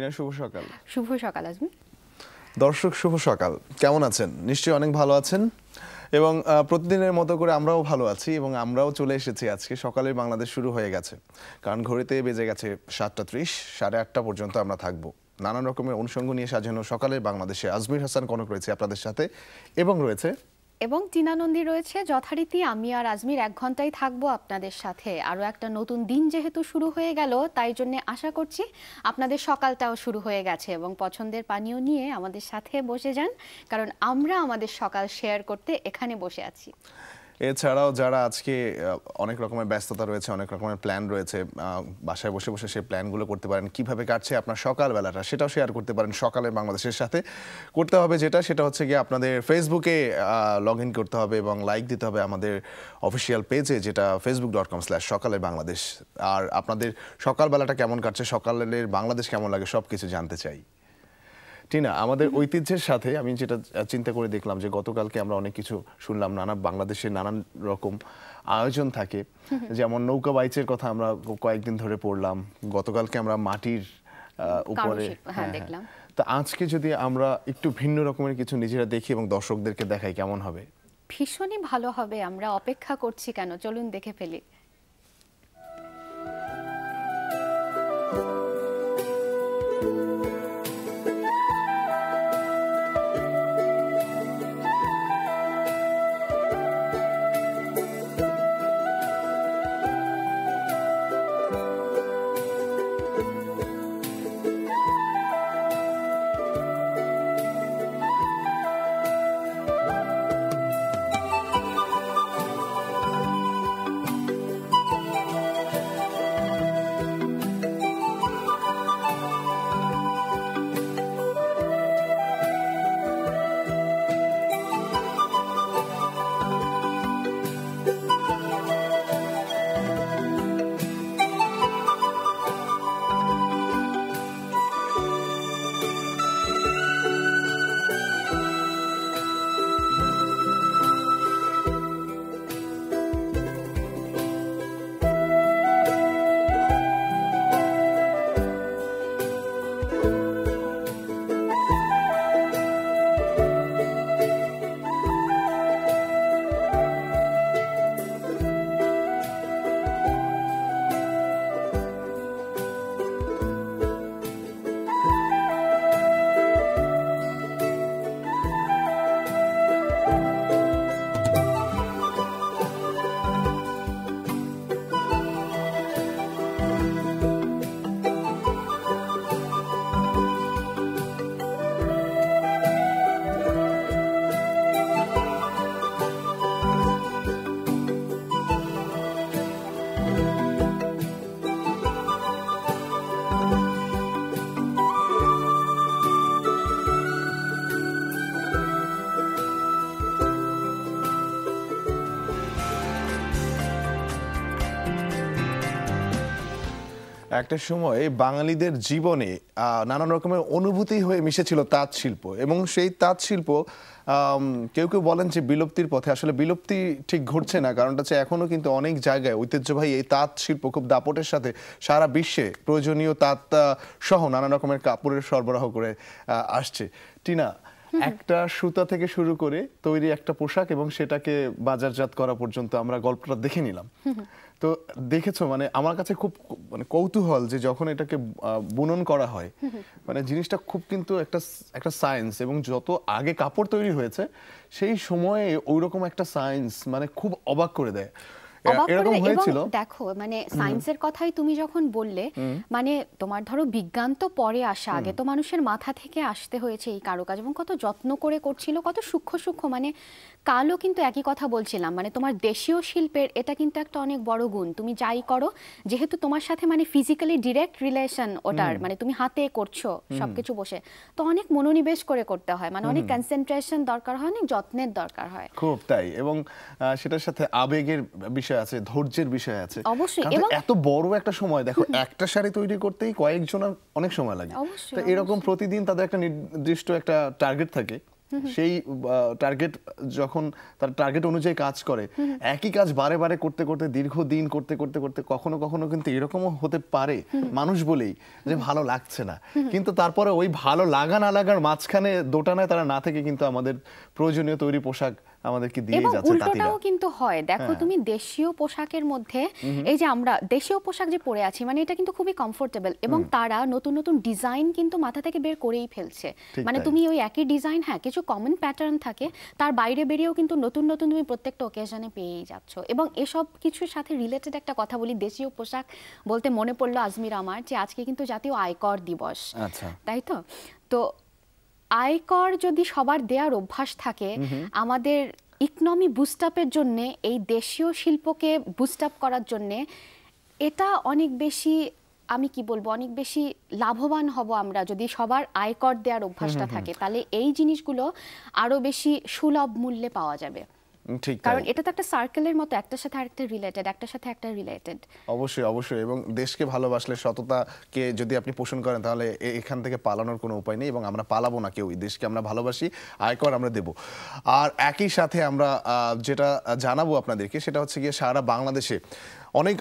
টিনা শুভ সকাল। শুভ সকাল আজমি। দর্শক শুভ সকাল, কেমন আছেন? নিশ্চয়ই অনেক ভালো আছেন এবং প্রতিদিনের মতো করে আমরাও ভালো আছি এবং আমরাও চলে এসেছি। আজকে সকালের বাংলাদেশ শুরু হয়ে গেছে, কারণ ঘড়িতে বেজে গেছে 7:30, 8:30 পর্যন্ত আমরা থাকবো। নানান রকমের অনুষঙ্গ নিয়ে সাজানো সকালের বাংলাদেশে আজমির হাসান কনক রয়েছে আপনাদের সাথে এবং টিনা নন্দী রয়েছে। যথারীতি আমি আর আজমির 1 ঘন্টাই থাকবো আপনাদের সাথে। আরো একটা নতুন দিন যেহেতু শুরু হয়ে গেল, তাই জন্য আশা করছি আপনাদের সকালটাও শুরু হয়ে গেছে এবং পছন্দের পানীয় নিয়ে আমাদের সাথে বসে যান, কারণ আমরা আমাদের সকাল শেয়ার করতে এখানে বসে আছি। এছাড়াও যারা আজকে অনেক রকমের ব্যস্ততা রয়েছে, অনেক রকমের প্ল্যান রয়েছে, বাসায় বসে বসে সেই প্ল্যানগুলো করতে পারেন। কিভাবে কাটছে আপনার সকালবেলাটা সেটাও শেয়ার করতে পারেন সকালের বাংলাদেশের সাথে। করতে হবে সেটা হচ্ছে গিয়ে আপনাদের ফেসবুকে লগ ইন করতে হবে এবং লাইক দিতে হবে আমাদের অফিসিয়াল পেজে, যেটা facebook.com/সকালের বাংলাদেশ। আর আপনাদের সকালবেলাটা কেমন কাটছে, সকালের বাংলাদেশ কেমন লাগে, সব কিছু জানতে চাই। টিনা, আমাদের ঐতিহ্যের সাথে আমি যেটা চিন্তা করে দেখলাম যে গতকালকে আমরা অনেক কিছু শুনলাম, বাংলাদেশের নানান রকম আয়োজন থাকে, যেমন নৌকা বাইচের কথা আমরা কয়েকদিন ধরে পড়লাম। গতকালকে আমরা মাটির উপরে দেখলাম। তো আজকে যদি আমরা একটু ভিন্ন রকমের কিছু নিজেরা দেখি এবং দর্শকদেরকে দেখাই, কেমন হবে? ভীষণই ভালো হবে। আমরা অপেক্ষা করছি কেন, চলুন দেখে ফেলি। একটা সময় বাঙালিদের জীবনে নানান রকমের অনুভূতি হয়ে মিশেছিল তাঁত শিল্প, এবং সেই তাঁত শিল্প কেউ কেউ বলেন যে বিলুপ্তির পথে। আসলে বিলুপ্তি ঠিক ঘটছে না, কারণটা হচ্ছে এখনো কিন্তু অনেক জায়গায় ঐতিহ্যবাহী এই তাঁত শিল্প খুব দাপটের সাথে সারা বিশ্বে প্রয়োজনীয় তাঁত সহ নানান রকমের কাপড়ের সরবরাহ করে আসছে। টিনা, একটা সুতা থেকে শুরু করে তৈরি একটা পোশাক এবং সেটাকে বাজারজাত করা পর্যন্ত আমরা গল্পটা দেখে নিলাম। তো দেখেছো, আমার কাছে খুব কৌতূহল যে যখন এটাকে বুনন করা হয়, জিনিসটা খুব কিন্তু একটা সায়েন্স, এবং যত আগে কাপড় তৈরি হয়েছে সেই সময়ে ওইরকম একটা সায়েন্স খুব অবাক করে দেয়। দেখো, সায়েন্সের কথাই তুমি যখন বললে, তোমার ধরো বিজ্ঞান তো পরে আসা, আগে তো মানুষের মাথা থেকে আসতে হয়েছে এই কারুকাজ, এবং কত যত্ন করে করছিল, কত সূক্ষ্ম সূক্ষ্ম। কালও কিন্তু একই কথা বলছিলাম, তোমার দেশীয় শিল্পের এটা কিন্তু একটা অনেক বড় গুণ। তুমি যাই করো, যেহেতু তোমার সাথে ফিজিক্যালি ডিরেক্ট রিলেশন ওটার, তুমি হাতে করছো সবকিছু বসে, তো অনেক মনোনিবেশ করে করতে হয়, অনেক কনসেন্ট্রেশন দরকার হয়, অনেক যত্নের দরকার হয়। খুব তাই, এবং সেটার সাথে আবেগের বিষয় আছে, ধৈর্যের বিষয় আছে অবশ্যই। এবং এত বড় একটা সময়, দেখো একটা শাড়ি তৈরি করতেই কয়েকজনের অনেক সময় লাগে। তো এরকম প্রতিদিন তাদের একটা নির্দিষ্ট একটা টার্গেট থাকে সেই টার্গেট যখন তার টার্গেট অনুযায়ী কাজ করে, একই কাজ বারে বারে করতে করতে দীর্ঘদিন করতে করতে করতে কখনো কখনো কিন্তু এরকমও হতে পারে মানুষ বলেই যে ভালো লাগছে না, কিন্তু তারপরে ওই ভালো লাগা না লাগার মাঝখানে দোটানায় তারা না থেকে কিন্তু আমাদের প্রয়োজনীয় তৈরি পোশাক আমাদেরকে দিয়ে এবং যাচ্ছে তাঁতিরা। উল্টোটাও কিন্তু হয়, দেখো তুমি দেশীয় পোশাকের মধ্যে এই যে আমরা দেশীয় পোশাক যে পরে আছি মানে এটা কিন্তু খুবই কমফোর্টেবল, এবং তারা নতুন নতুন ডিজাইন কিন্তু মাথা থেকে বের করেই ফেলছে। মানে তুমি ওই একই ডিজাইন, হ্যাঁ কিছু কমন প্যাটার্ন থাকে, তার বাইরে বেরিয়েও কিন্তু নতুন নতুন তুমি প্রত্যেকটা ওকেশনে পেয়েই যাচ্ছ। এবং এসব কিছুর সাথে রিলেটেড একটা কথা বলি, দেশীয় পোশাক বলতে মনে পড়লো আজমির আমার যে আজকে কিন্তু জাতীয় আয়কর দিবস, তাই তো? তো আয়কর যদি সবার দেওয়ার অভ্যাস থাকে, আমাদের ইকোনমি বুস্ট আপের জন্য, এই দেশীয় শিল্পকে বুস্ট আপ করার জন্য এটা অনেক বেশি, আমি কি বলবো, অনেক বেশি লাভবান হব আমরা যদি সবার আয়কর দেওয়ার অভ্যাসটা থাকে, তাহলে এই জিনিসগুলো আরো বেশি সুলভ মূল্যে পাওয়া যাবে। ঠিক, কারণ এটা তো একটা সার্কেলের মতো, একটার সাথে আরেকটা রিলেটেড, একটার সাথে একটা রিলেটেড। অবশ্যই অবশ্যই, এবং দেশকে ভালোবাসলে, সততাকে যদি আপনি পোষণ করেন তাহলে এখান থেকে পালানোর কোনো উপায় নেই, এবং আমরা পালাবো না কেউ। দেশকে আমরা ভালোবাসি, আয়কর আমরা দেব। আর একই সাথে আমরা যেটা জানাবো আপনাদেরকে সেটা হচ্ছে গিয়ে সারা বাংলাদেশে অনেক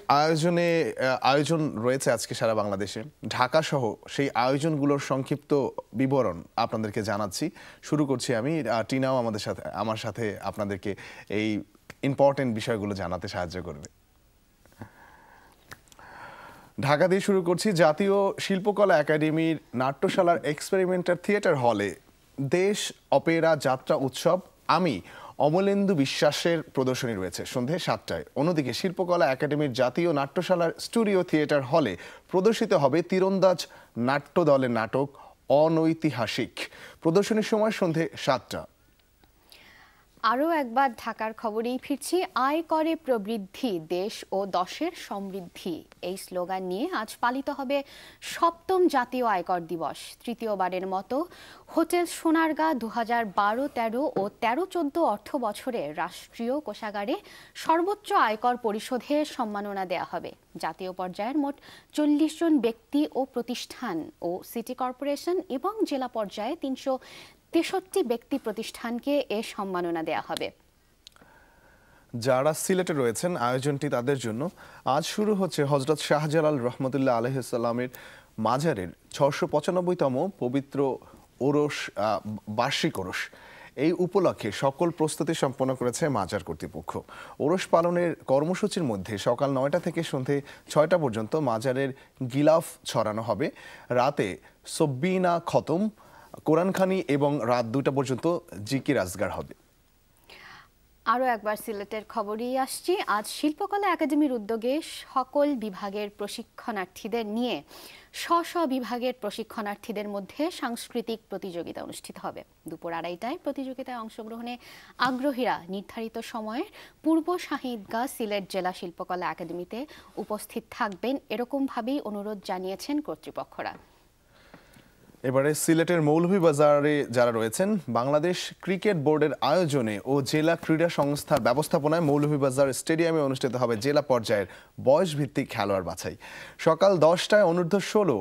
আয়োজন রয়েছে আজকে সারা বাংলাদেশে। ঢাকা সহ সেই আয়োজনগুলোর সংক্ষিপ্ত বিবরণ আপনাদেরকে জানাচ্ছি। শুরু করছি আমি, টিনাও আমার সাথে আপনাদেরকে এই ইম্পর্টেন্ট বিষয়গুলো জানাতে সাহায্য করবে। ঢাকা দিয়ে শুরু করছি। জাতীয় শিল্পকলা একাডেমির নাট্যশালার এক্সপেরিমেন্টাল থিয়েটার হলে দেশ অপেরা যাত্রা উৎসব আমি অমলেন্দু বিশ্বাসের প্রদর্শনী রয়েছে সন্ধে 7টায়। অন্যদিকে শিল্পকলা একাডেমির জাতীয় নাট্যশালার স্টুডিও থিয়েটার হলে প্রদর্শিত হবে তীরন্দাজ নাট্য দলের নাটক অনৈতিহাসিক। প্রদর্শনীর সময় সন্ধে 7টা। আরও একবার ঢাকার খবরেই ফিরছি। আয় করে প্রবৃদ্ধি, দেশ ও দশের সমৃদ্ধি, এই স্লোগান নিয়ে আজ পালিত হবে 7ম জাতীয় আয়কর দিবস। তৃতীয়বারের মতো হোটেল সোনারগাঁ 2012-13 ও 13-14 অর্থ বছরে রাষ্ট্রীয় কোষাগারে সর্বোচ্চ আয়কর পরিশোধে সম্মাননা দেয়া হবে। জাতীয় পর্যায়ের মোট 40 জন ব্যক্তি ও প্রতিষ্ঠান ও সিটি কর্পোরেশন এবং জেলা পর্যায়ে 363 ব্যক্তি প্রতিষ্ঠানকে এ সম্মাননা দেয়া হবে। যারা সিলেটে রয়েছেন, আয়োজনটি তাদের জন্য। আজ শুরু হচ্ছে হযরত শাহজালাল রহমতুল্লাহ আলাইহিস সালামের মাজারের 695তম পবিত্র ওরস, বার্ষিক ওরস। এই উপলক্ষে সকল প্রস্তুতি সম্পন্ন করেছে মাজার কর্তৃপক্ষ। ওরস পালনের কর্মসূচির মধ্যে সকাল 9টা থেকে সন্ধে 6টা পর্যন্ত মাজারের গিলাফ ছড়ানো হবে। রাতে সব্বিনা খতম, কোরআনখানি এবং রাত 2টা পর্যন্ত জিকির আজগার হবে। আরও একবার সিলেটের খবরেই আসছি। আজ শিল্পকলা একাডেমির উদ্যোগে সকল বিভাগের প্রশিক্ষণার্থীদের নিয়ে স্ব বিভাগের প্রশিক্ষণার্থীদের মধ্যে সাংস্কৃতিক প্রতিযোগিতা অনুষ্ঠিত হবে। দুপুর 2:30টায় প্রতিযোগিতায় অংশগ্রহণে আগ্রহীরা নির্ধারিত সময়ে পূর্ব শাহীদগাঁ সিলেট জেলা শিল্পকলা একাডেমিতে উপস্থিত থাকবেন, এরকমভাবেই অনুরোধ জানিয়েছেন কর্তৃপক্ষরা। এবারে সিলেটের মৌলভীবাজারে যারা রয়েছেন, বাংলাদেশ ক্রিকেট বোর্ডের আয়োজনে ও জেলা ক্রীড়া সংস্থার ব্যবস্থাপনায় মৌলভীবাজার স্টেডিয়ামে অনুষ্ঠিত হবে জেলা পর্যায়ের বয়সভিত্তিক খেলোয়াড় বাছাই। সকাল 10টায় অনূর্ধ্ব 16,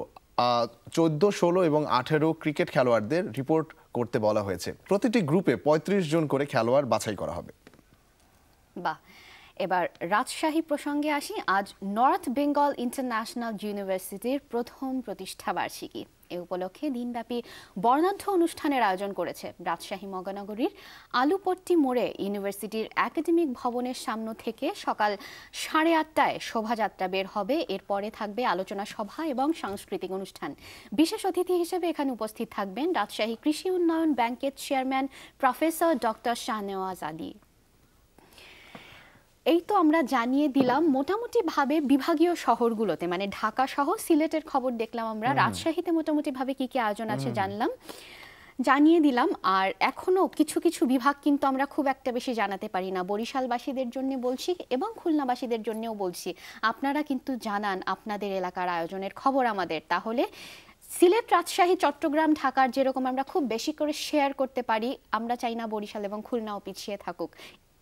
14, 16 এবং 18 ক্রিকেট খেলোয়াড়দের রিপোর্ট করতে বলা হয়েছে। প্রতিটি গ্রুপে 35 জন করে খেলোয়াড় বাছাই করা হবে। বাহ। এবার রাজশাহী প্রসঙ্গে আসি। আজ নর্থ বেঙ্গল ইন্টারন্যাশনাল ইউনিভার্সিটির প্রথম প্রতিষ্ঠা বার্ষিকী। এ উপলক্ষে দিনব্যাপী বর্ণাঢ্য অনুষ্ঠানের আয়োজন করেছে রাজশাহী মহানগরীর আলুপট্টি মোড়ে ইউনিভার্সিটির একাডেমিক ভবনের সামনে থেকে সকাল 8:30টায় শোভাযাত্রা বের হবে। এরপরে থাকবে আলোচনা সভা এবং সাংস্কৃতিক অনুষ্ঠান। বিশেষ অতিথি হিসেবে এখানে উপস্থিত থাকবেন রাজশাহী কৃষি উন্নয়ন ব্যাংকের chairman professor doctor Shahnewaz Ali. এই তো আমরা জানিয়ে দিলাম মোটামুটি ভাবে বিভাগীয় শহরগুলোতে, মানে ঢাকা সহ সিলেটের খবর দেখলাম আমরা, রাজশাহীতে মোটামুটি ভাবে কি কি আয়োজন আছে জানিয়ে দিলাম। আর এখনো কিছু কিছু বিভাগ কিন্তু আমরা খুব একটা বেশি জানাতে পারি না। বরিশালবাসীদের জন্য বলছি এবং খুলনাবাসীদের জন্যও বলছি, আপনারা কিন্তু জানান আপনাদের এলাকার আয়োজনের খবর আমাদের, তাহলে সিলেট, রাজশাহী, চট্টগ্রাম, ঢাকার যেরকম আমরা খুব বেশি করে শেয়ার করতে পারি, আমরা চাই না বরিশাল এবং খুলনাও পিছিয়ে থাকুক।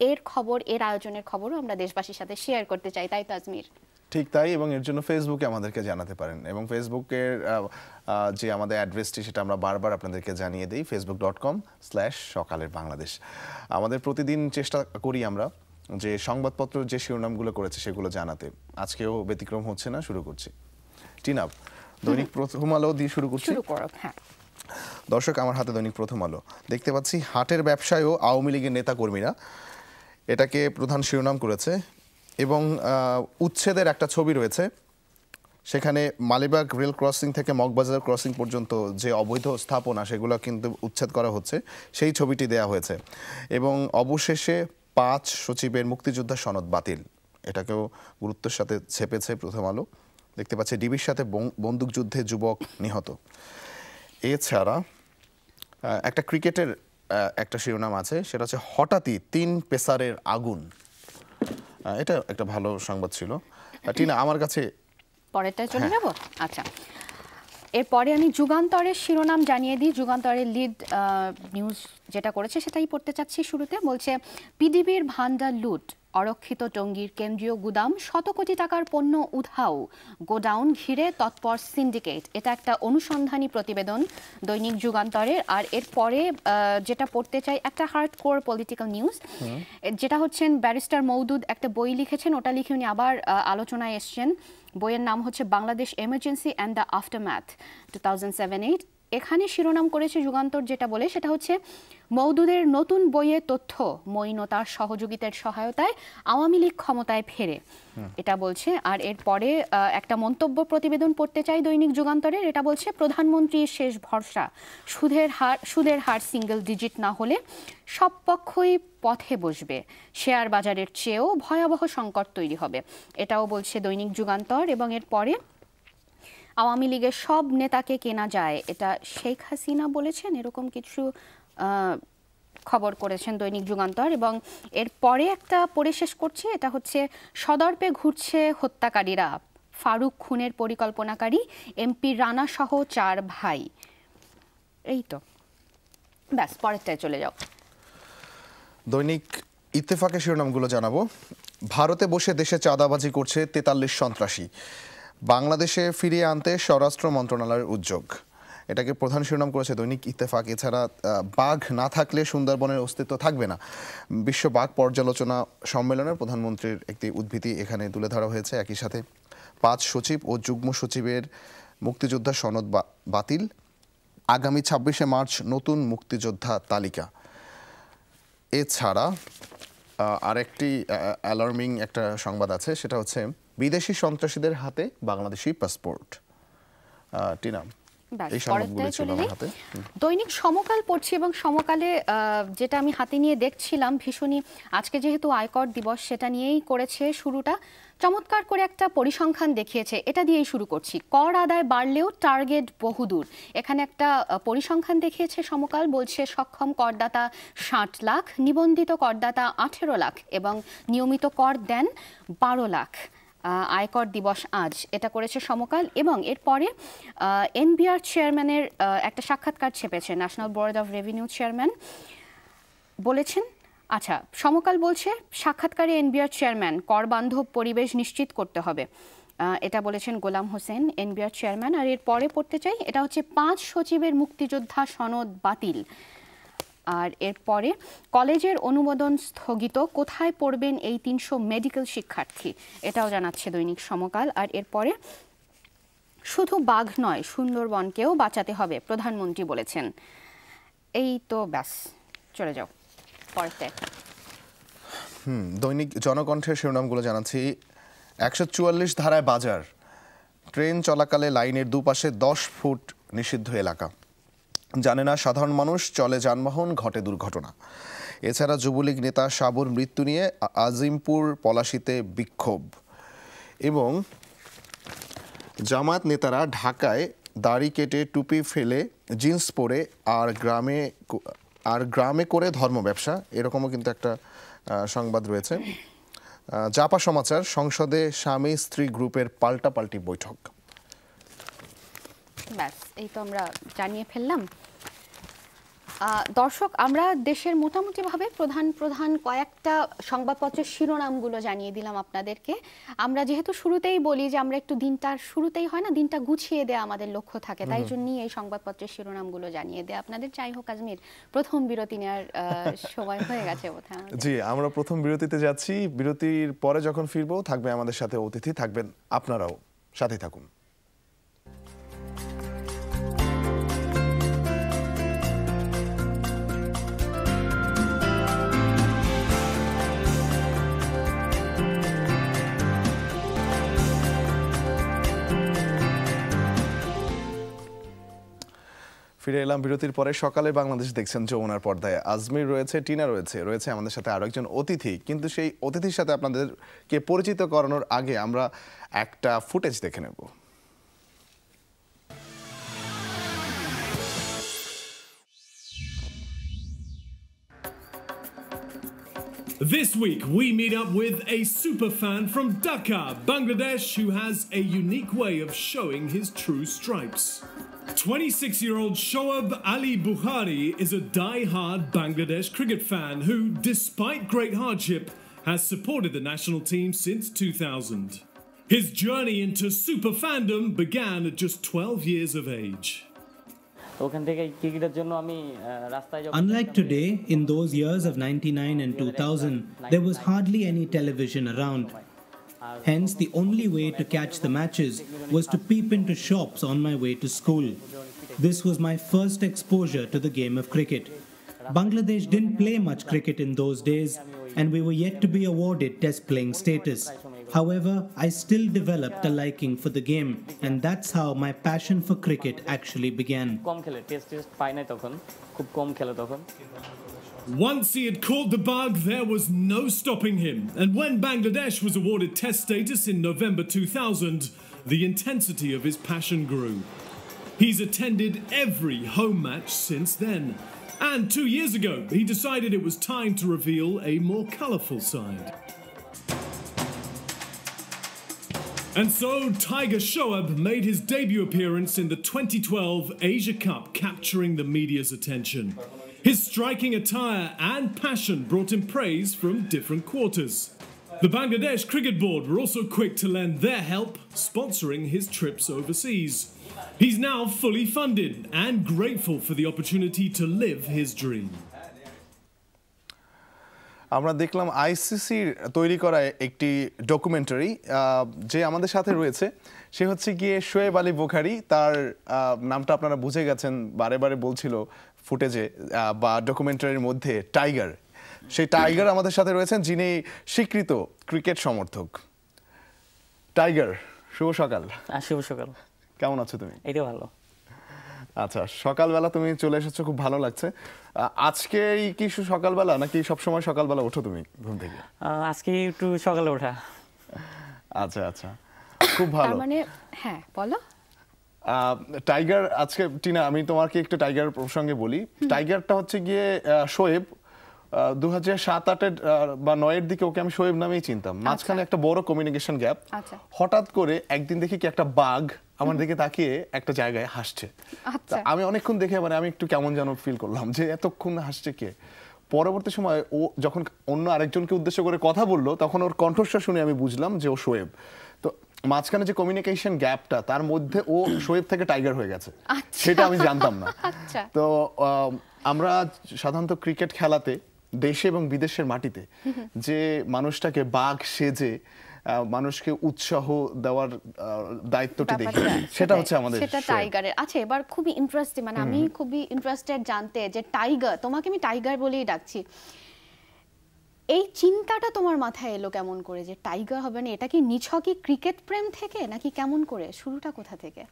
এর খবর, এর আয়োজনের খবরও আমরা দেশবাসীর সাথে শেয়ার করতে চাই, তাই তো আজমির? ঠিক তাই, এবং এর জন্য ফেসবুকে আমাদেরকে জানাতে পারেন, এবং ফেসবুকের যে আমাদের অ্যাড্রেসটি সেটা আমরা বারবার আপনাদেরকে জানিয়ে দিই, facebook.com/সকালের বাংলাদেশ। আমাদের প্রতিদিন চেষ্টা করি আমরা যে সংবাদপত্র যে শিরোনামগুলো করেছে সেগুলো জানাতে। আজকেও ব্যতিক্রম হচ্ছে না, শুরু করছি। টিনা, দৈনিক প্রথম আলো দিয়ে শুরু করছি। হ্যাঁ। দর্শক, আমার হাতে দৈনিক প্রথম আলো দেখতে পাচ্ছি। হাটের ব্যবসায়ও আওয়ামী লীগের নেতাকর্মীরা, এটাকে প্রধান শিরোনাম করেছে, এবং উচ্ছেদের একটা ছবি রয়েছে। সেখানে মালিবাগ রেল ক্রসিং থেকে মগবাজার ক্রসিং পর্যন্ত যে অবৈধ স্থাপনা সেগুলো কিন্তু উচ্ছেদ করা হচ্ছে, সেই ছবিটি দেয়া হয়েছে। এবং অবশেষে 5 সচিবের মুক্তিযোদ্ধা সনদ বাতিল, এটাকেও গুরুত্বের সাথে ছেপেছে প্রথম আলো। দেখতে পাচ্ছি ডিবির সাথে বন্দুকযুদ্ধে যুবক নিহত। এছাড়া একটা ক্রিকেটের একটা শিরোনাম আছে, সেটা হচ্ছে হঠাৎই 3 পেসারের আগুন। এটা একটা ভালো সংবাদ ছিল। টিনা, আমার কাছে পরেরটায় চলে যাব। আচ্ছা, এরপরে আমি যুগান্তরের শিরোনাম জানিয়ে দিই। যুগান্তরের লিড নিউজ যেটা করেছে সেটাই পড়তে চাচ্ছি। শুরুতে বলছে, পিডিবির ভান্ডার লুট, অরক্ষিত টঙ্গীর কেন্দ্রীয় গুদাম, শত কোটি টাকার পণ্য উধাও, গোডাউন ঘিরে তৎপর সিন্ডিকেট। এটা একটা অনুসন্ধানী প্রতিবেদন দৈনিক যুগান্তরের। আর এরপরে যেটা পড়তে চাই, একটা হার্ডকোর পলিটিক্যাল নিউজ, যেটা হচ্ছেন ব্যারিস্টার মওদুদ একটা বই লিখেছেন, ওটা লিখে উনি আবার আলোচনায় এসছেন। বইয়ের নাম হচ্ছে Bangladesh emergency and the aftermath 2007-8। এখানে শিরোনাম করেছে যুগান্তর যেটা বলে, সেটা হচ্ছে মওদুদের নতুন বইয়ে তথ্য, মঈন ও তার সহযোগিতার সহায়তায় আওয়ামী লীগ ক্ষমতায় ফেরে, এটা বলছে। আর এরপরে একটা মন্তব্য প্রতিবেদন পড়তে চাই দৈনিক যুগান্তরের। এটা বলছে, প্রধানমন্ত্রীর শেষ ভরসা, সুদের হার সিঙ্গেল ডিজিট না হলে সব পক্ষই পথে বসবে, শেয়ার বাজারের চেয়েও ভয়াবহ সংকট তৈরি হবে, এটাও বলছে দৈনিক যুগান্তর। এবং এরপরে আওয়ামী লীগের সব নেতাকে কেনা যায়, এটা শেখ হাসিনা বলেছেন, এরকম কিছু খবর করেছেন দৈনিক যুগান্তর। এবং এরপরে একটা পড়ে শেষ করছি, এটা হচ্ছে, সদর্পে ঘুরছে হত্যাকারীরা, ফারুক খুনের পরিকল্পনাকারী এমপি রানা সহ 4 ভাই। এই তো, ব্যাস, পরেরটায় চলে যাও। দৈনিক ইত্তেফাকের শিরোনামগুলো জানাবো। ভারতে বসে দেশে চাঁদাবাজি করছে 43 সন্ত্রাসী, বাংলাদেশে ফিরিয়ে আনতে স্বরাষ্ট্র মন্ত্রণালয়ের উদ্যোগ, এটাকে প্রধান শিরোনাম করেছে দৈনিক ইত্তেফাক। এছাড়া বাঘ না থাকলে সুন্দরবনের অস্তিত্ব থাকবে না, বিশ্ব বাঘ পর্যালোচনা সম্মেলনের প্রধানমন্ত্রীর একটি উদ্ধৃতি এখানে তুলে ধরা হয়েছে। একই সাথে 5 সচিব ও যুগ্ম সচিবের মুক্তিযোদ্ধা সনদ বাতিল, আগামী 26শে মার্চ নতুন মুক্তিযোদ্ধা তালিকা। এছাড়া আরেকটি অ্যালার্মিং একটা সংবাদ আছে, সেটা হচ্ছে বিদেশি সন্ত্রাসীদের হাতে বাংলাদেশি পাসপোর্ট। টিনা, দৈনিক সমকাল পড়ছি, এবং সমকালে যেটা আমি হাতে নিয়ে দেখছিলাম, ভীষণই আজকে যেহেতু আয়কর দিবস সেটা নিয়েই করেছে শুরুটা, চমৎকার করে একটা পরিসংখ্যান দেখিয়েছে, এটা দিয়েই শুরু করছি। কর আদায় বাড়লেও টার্গেট বহুদূর, এখানে একটা পরিসংখ্যান দেখিয়েছে সমকাল। বলছে, সক্ষম করদাতা 60 লাখ, নিবন্ধিত করদাতা 18 লাখ, এবং নিয়মিত কর দেন 12 লাখ। আয়কর দিবস আজ, এটা করেছে সমকাল। এবং এরপরে এনবিআর চেয়ারম্যানের একটা সাক্ষাৎকার ছেপেছে, national board of revenue chairman বলেছেন। আচ্ছা, সমকাল বলছে, সাক্ষাৎকারে এনবিআর চেয়ারম্যান, কর বান্ধব পরিবেশ নিশ্চিত করতে হবে, এটা বলেছেন গোলাম হোসেন, এনবিআর চেয়ারম্যান। আর এর পরে পড়তে চাই, এটা হচ্ছে 5 সচিবের মুক্তিযোদ্ধা সনদ বাতিল। আর এরপরে, কলেজের অনুমোদন স্থগিত, কোথায় পড়বেন এই 300 মেডিকেল শিক্ষার্থী, এটাও জানাচ্ছে দৈনিক সমকাল। আর এরপরে, শুধু বাঘ নয়, সুন্দরবনকেও বাঁচাতে হবে, প্রধানমন্ত্রী বলেছেন। এই তো, ব্যাস, চলে যাও পরেরটা। দৈনিক জনকণ্ঠের শিরোনামগুলো জানাচ্ছি। 144 ধারায় বাজার, ট্রেন চলাকালে লাইনের দুপাশে 10 ফুট নিষিদ্ধ এলাকা, জানে না সাধারণ মানুষ, চলে যানবাহন, ঘটে দুর্ঘটনা। এছাড়া যুবলীগ নেতা সাবুর মৃত্যু নিয়ে আজিমপুর পলাশীতে বিক্ষোভ, এবং জামায়াত নেতারা ঢাকায় দাড়ি কেটে টুপি ফেলে জিন্স পরে আর গ্রামে করে ধর্ম ব্যবসা, এরকমও কিন্তু একটা সংবাদ রয়েছে। জাপা সমাচার, সংসদে স্বামী স্ত্রী গ্রুপের পাল্টাপাল্টি বৈঠক। ব্যাস, এই তো আমরা জানিয়ে ফেললাম। দর্শক, আমরা দেশের মোটামুটিভাবে প্রধান প্রধান কয়েকটা সংবাদপত্রের শিরোনামগুলো জানিয়ে দিলাম আপনাদেরকে। আমরা যেহেতু শুরুতেই বলি যে আমরা একটু দিনটার শুরুতেই হয় না, দিনটা গুছিয়ে দেওয়া আমাদের লক্ষ্য থাকে, তাই জন্যই এই সংবাদপত্রের শিরোনামগুলো জানিয়ে দেয়া আপনাদের। যাই হোক আজমির, প্রথম বিরতি নেওয়ার সময় হয়ে গেছে বোধহয়। জি, আমরা প্রথম বিরতিতে যাচ্ছি। বিরতির পরে যখন ফিরবো থাকবে আমাদের সাথে অতিথি, থাকবেন আপনারাও, সাথে থাকুন। ফিরে এলাম বিরতির পরে। সকালে বাংলাদেশ দেখছেন যমুনার পর্দায়। আজমির রয়েছে, টিনা রয়েছে আমাদের সাথে আরো একজন অতিথি। কিন্তু সেই অতিথির সাথে আপনাদেরকে পরিচিত করানোর আগে আমরা একটা ফুটেজ দেখে নেব। This week, we meet up with a superfan from Dhaka, Bangladesh, who has a unique way of showing his true stripes. 26-year-old Shoaib Ali Bukhari is a die-hard Bangladesh cricket fan who, despite great hardship, has supported the national team since 2000. His journey into super fandom began at just 12 years of age. Unlike today, in those years of 99 and 2000, there was hardly any television around. Hence, the only way to catch the matches was to peep into shops on my way to school. This was my first exposure to the game of cricket. Bangladesh didn't play much cricket in those days, and we were yet to be awarded test playing status. However, I still developed a liking for the game, and that's how my passion for cricket actually began. Once he had caught the bug, there was no stopping him. And when Bangladesh was awarded test status in November 2000, the intensity of his passion grew. He's attended every home match since then. And 2 years ago, he decided it was time to reveal a more colourful side. And so, Tiger Shoaib made his debut appearance in the 2012 Asia Cup, capturing the media's attention. His striking attire and passion brought him praise from different quarters. The Bangladesh Cricket Board were also quick to lend their help, sponsoring his trips overseas. He's now fully funded and grateful for the opportunity to live his dream. আমরা দেখলাম আইসিসির তৈরি করা একটি documentary. যে আমাদের সাথে রয়েছে সে হচ্ছে গিয়ে শোয়েব আলী বুখারী। তার নামটা আপনারা বুঝে গেছেন, বারে বারে বলছিল ফুটেজে বা ডকুমেন্টারির মধ্যে টাইগার। সেই টাইগার আমাদের সাথে রয়েছেন, যিনি স্বীকৃত ক্রিকেট সমর্থক। টাইগার, শুভ সকাল। শুভ সকাল। কেমন আছো তুমি? এইটা ভালো। আচ্ছা, সকালবেলা তুমি চলে এসেছো, খুব ভালো লাগছে। আজকে কি সকালবেলা নাকি সবসময় সকালবেলা ওঠো তুমি ঘুম থেকে? আজকে একটু সকালে ওঠা। আচ্ছা আচ্ছা, খুব ভালো। মানে হ্যাঁ, বলো। টাইগার, আজকে টিনা আমি তোমাকে একটু টাইগার প্রসঙ্গে বলি। টাইগারটা হচ্ছে গিয়ে শোয়েব। 2007-08 বা 9-এর দিকে ওকে আমি শোয়েব নামেই চিনতাম। মাঝখানে একটা বড় কমিউনিকেশন গ্যাপ। হঠাৎ করে একদিন দেখি কি একটা বাঘ আমার দিকে তাকিয়ে একটা জায়গায় হাসছে। আমি অনেকক্ষণ দেখে আমি একটু কেমন যেন ফিল করলাম যে এতক্ষণ হাসছে কে। পরবর্তী সময় ও যখন অন্য আরেকজনকে উদ্দেশ্য করে কথা বললো, তখন ওর কণ্ঠস্বর শুনে আমি বুঝলাম যে ও শোয়েব। তো মাঝখানে যে কমিউনিকেশন গ্যাপটা, তার মধ্যে ও শোয়েব থেকে টাইগার হয়ে গেছে, সেটা আমি জানতাম না। তো আমরা সাধারণত ক্রিকেট খেলাতে দেশে এবং বিদেশের মাটিতে যে মানুষটাকে বাঘ সেজে মানুষকে উৎসাহ দেওয়ার দায়িত্বটি দেখি, সেটা হচ্ছে আমাদের, সেটা টাইগারের। আচ্ছা, এবার খুবই ইন্টারেস্টিং, মানে আমি খুবই ইন্টারেস্টেড জানতে যে টাইগার, তোমাকে আমি টাইগার বলেই ডাকছি, এই চিন্তাটা তোমার মাথায় এলো কেমন করে যে টাইগার হবে? না, এটা কি নিছকই ক্রিকেট প্রেম থেকে নাকি কেমন করে, শুরুটা কোথা থেকে?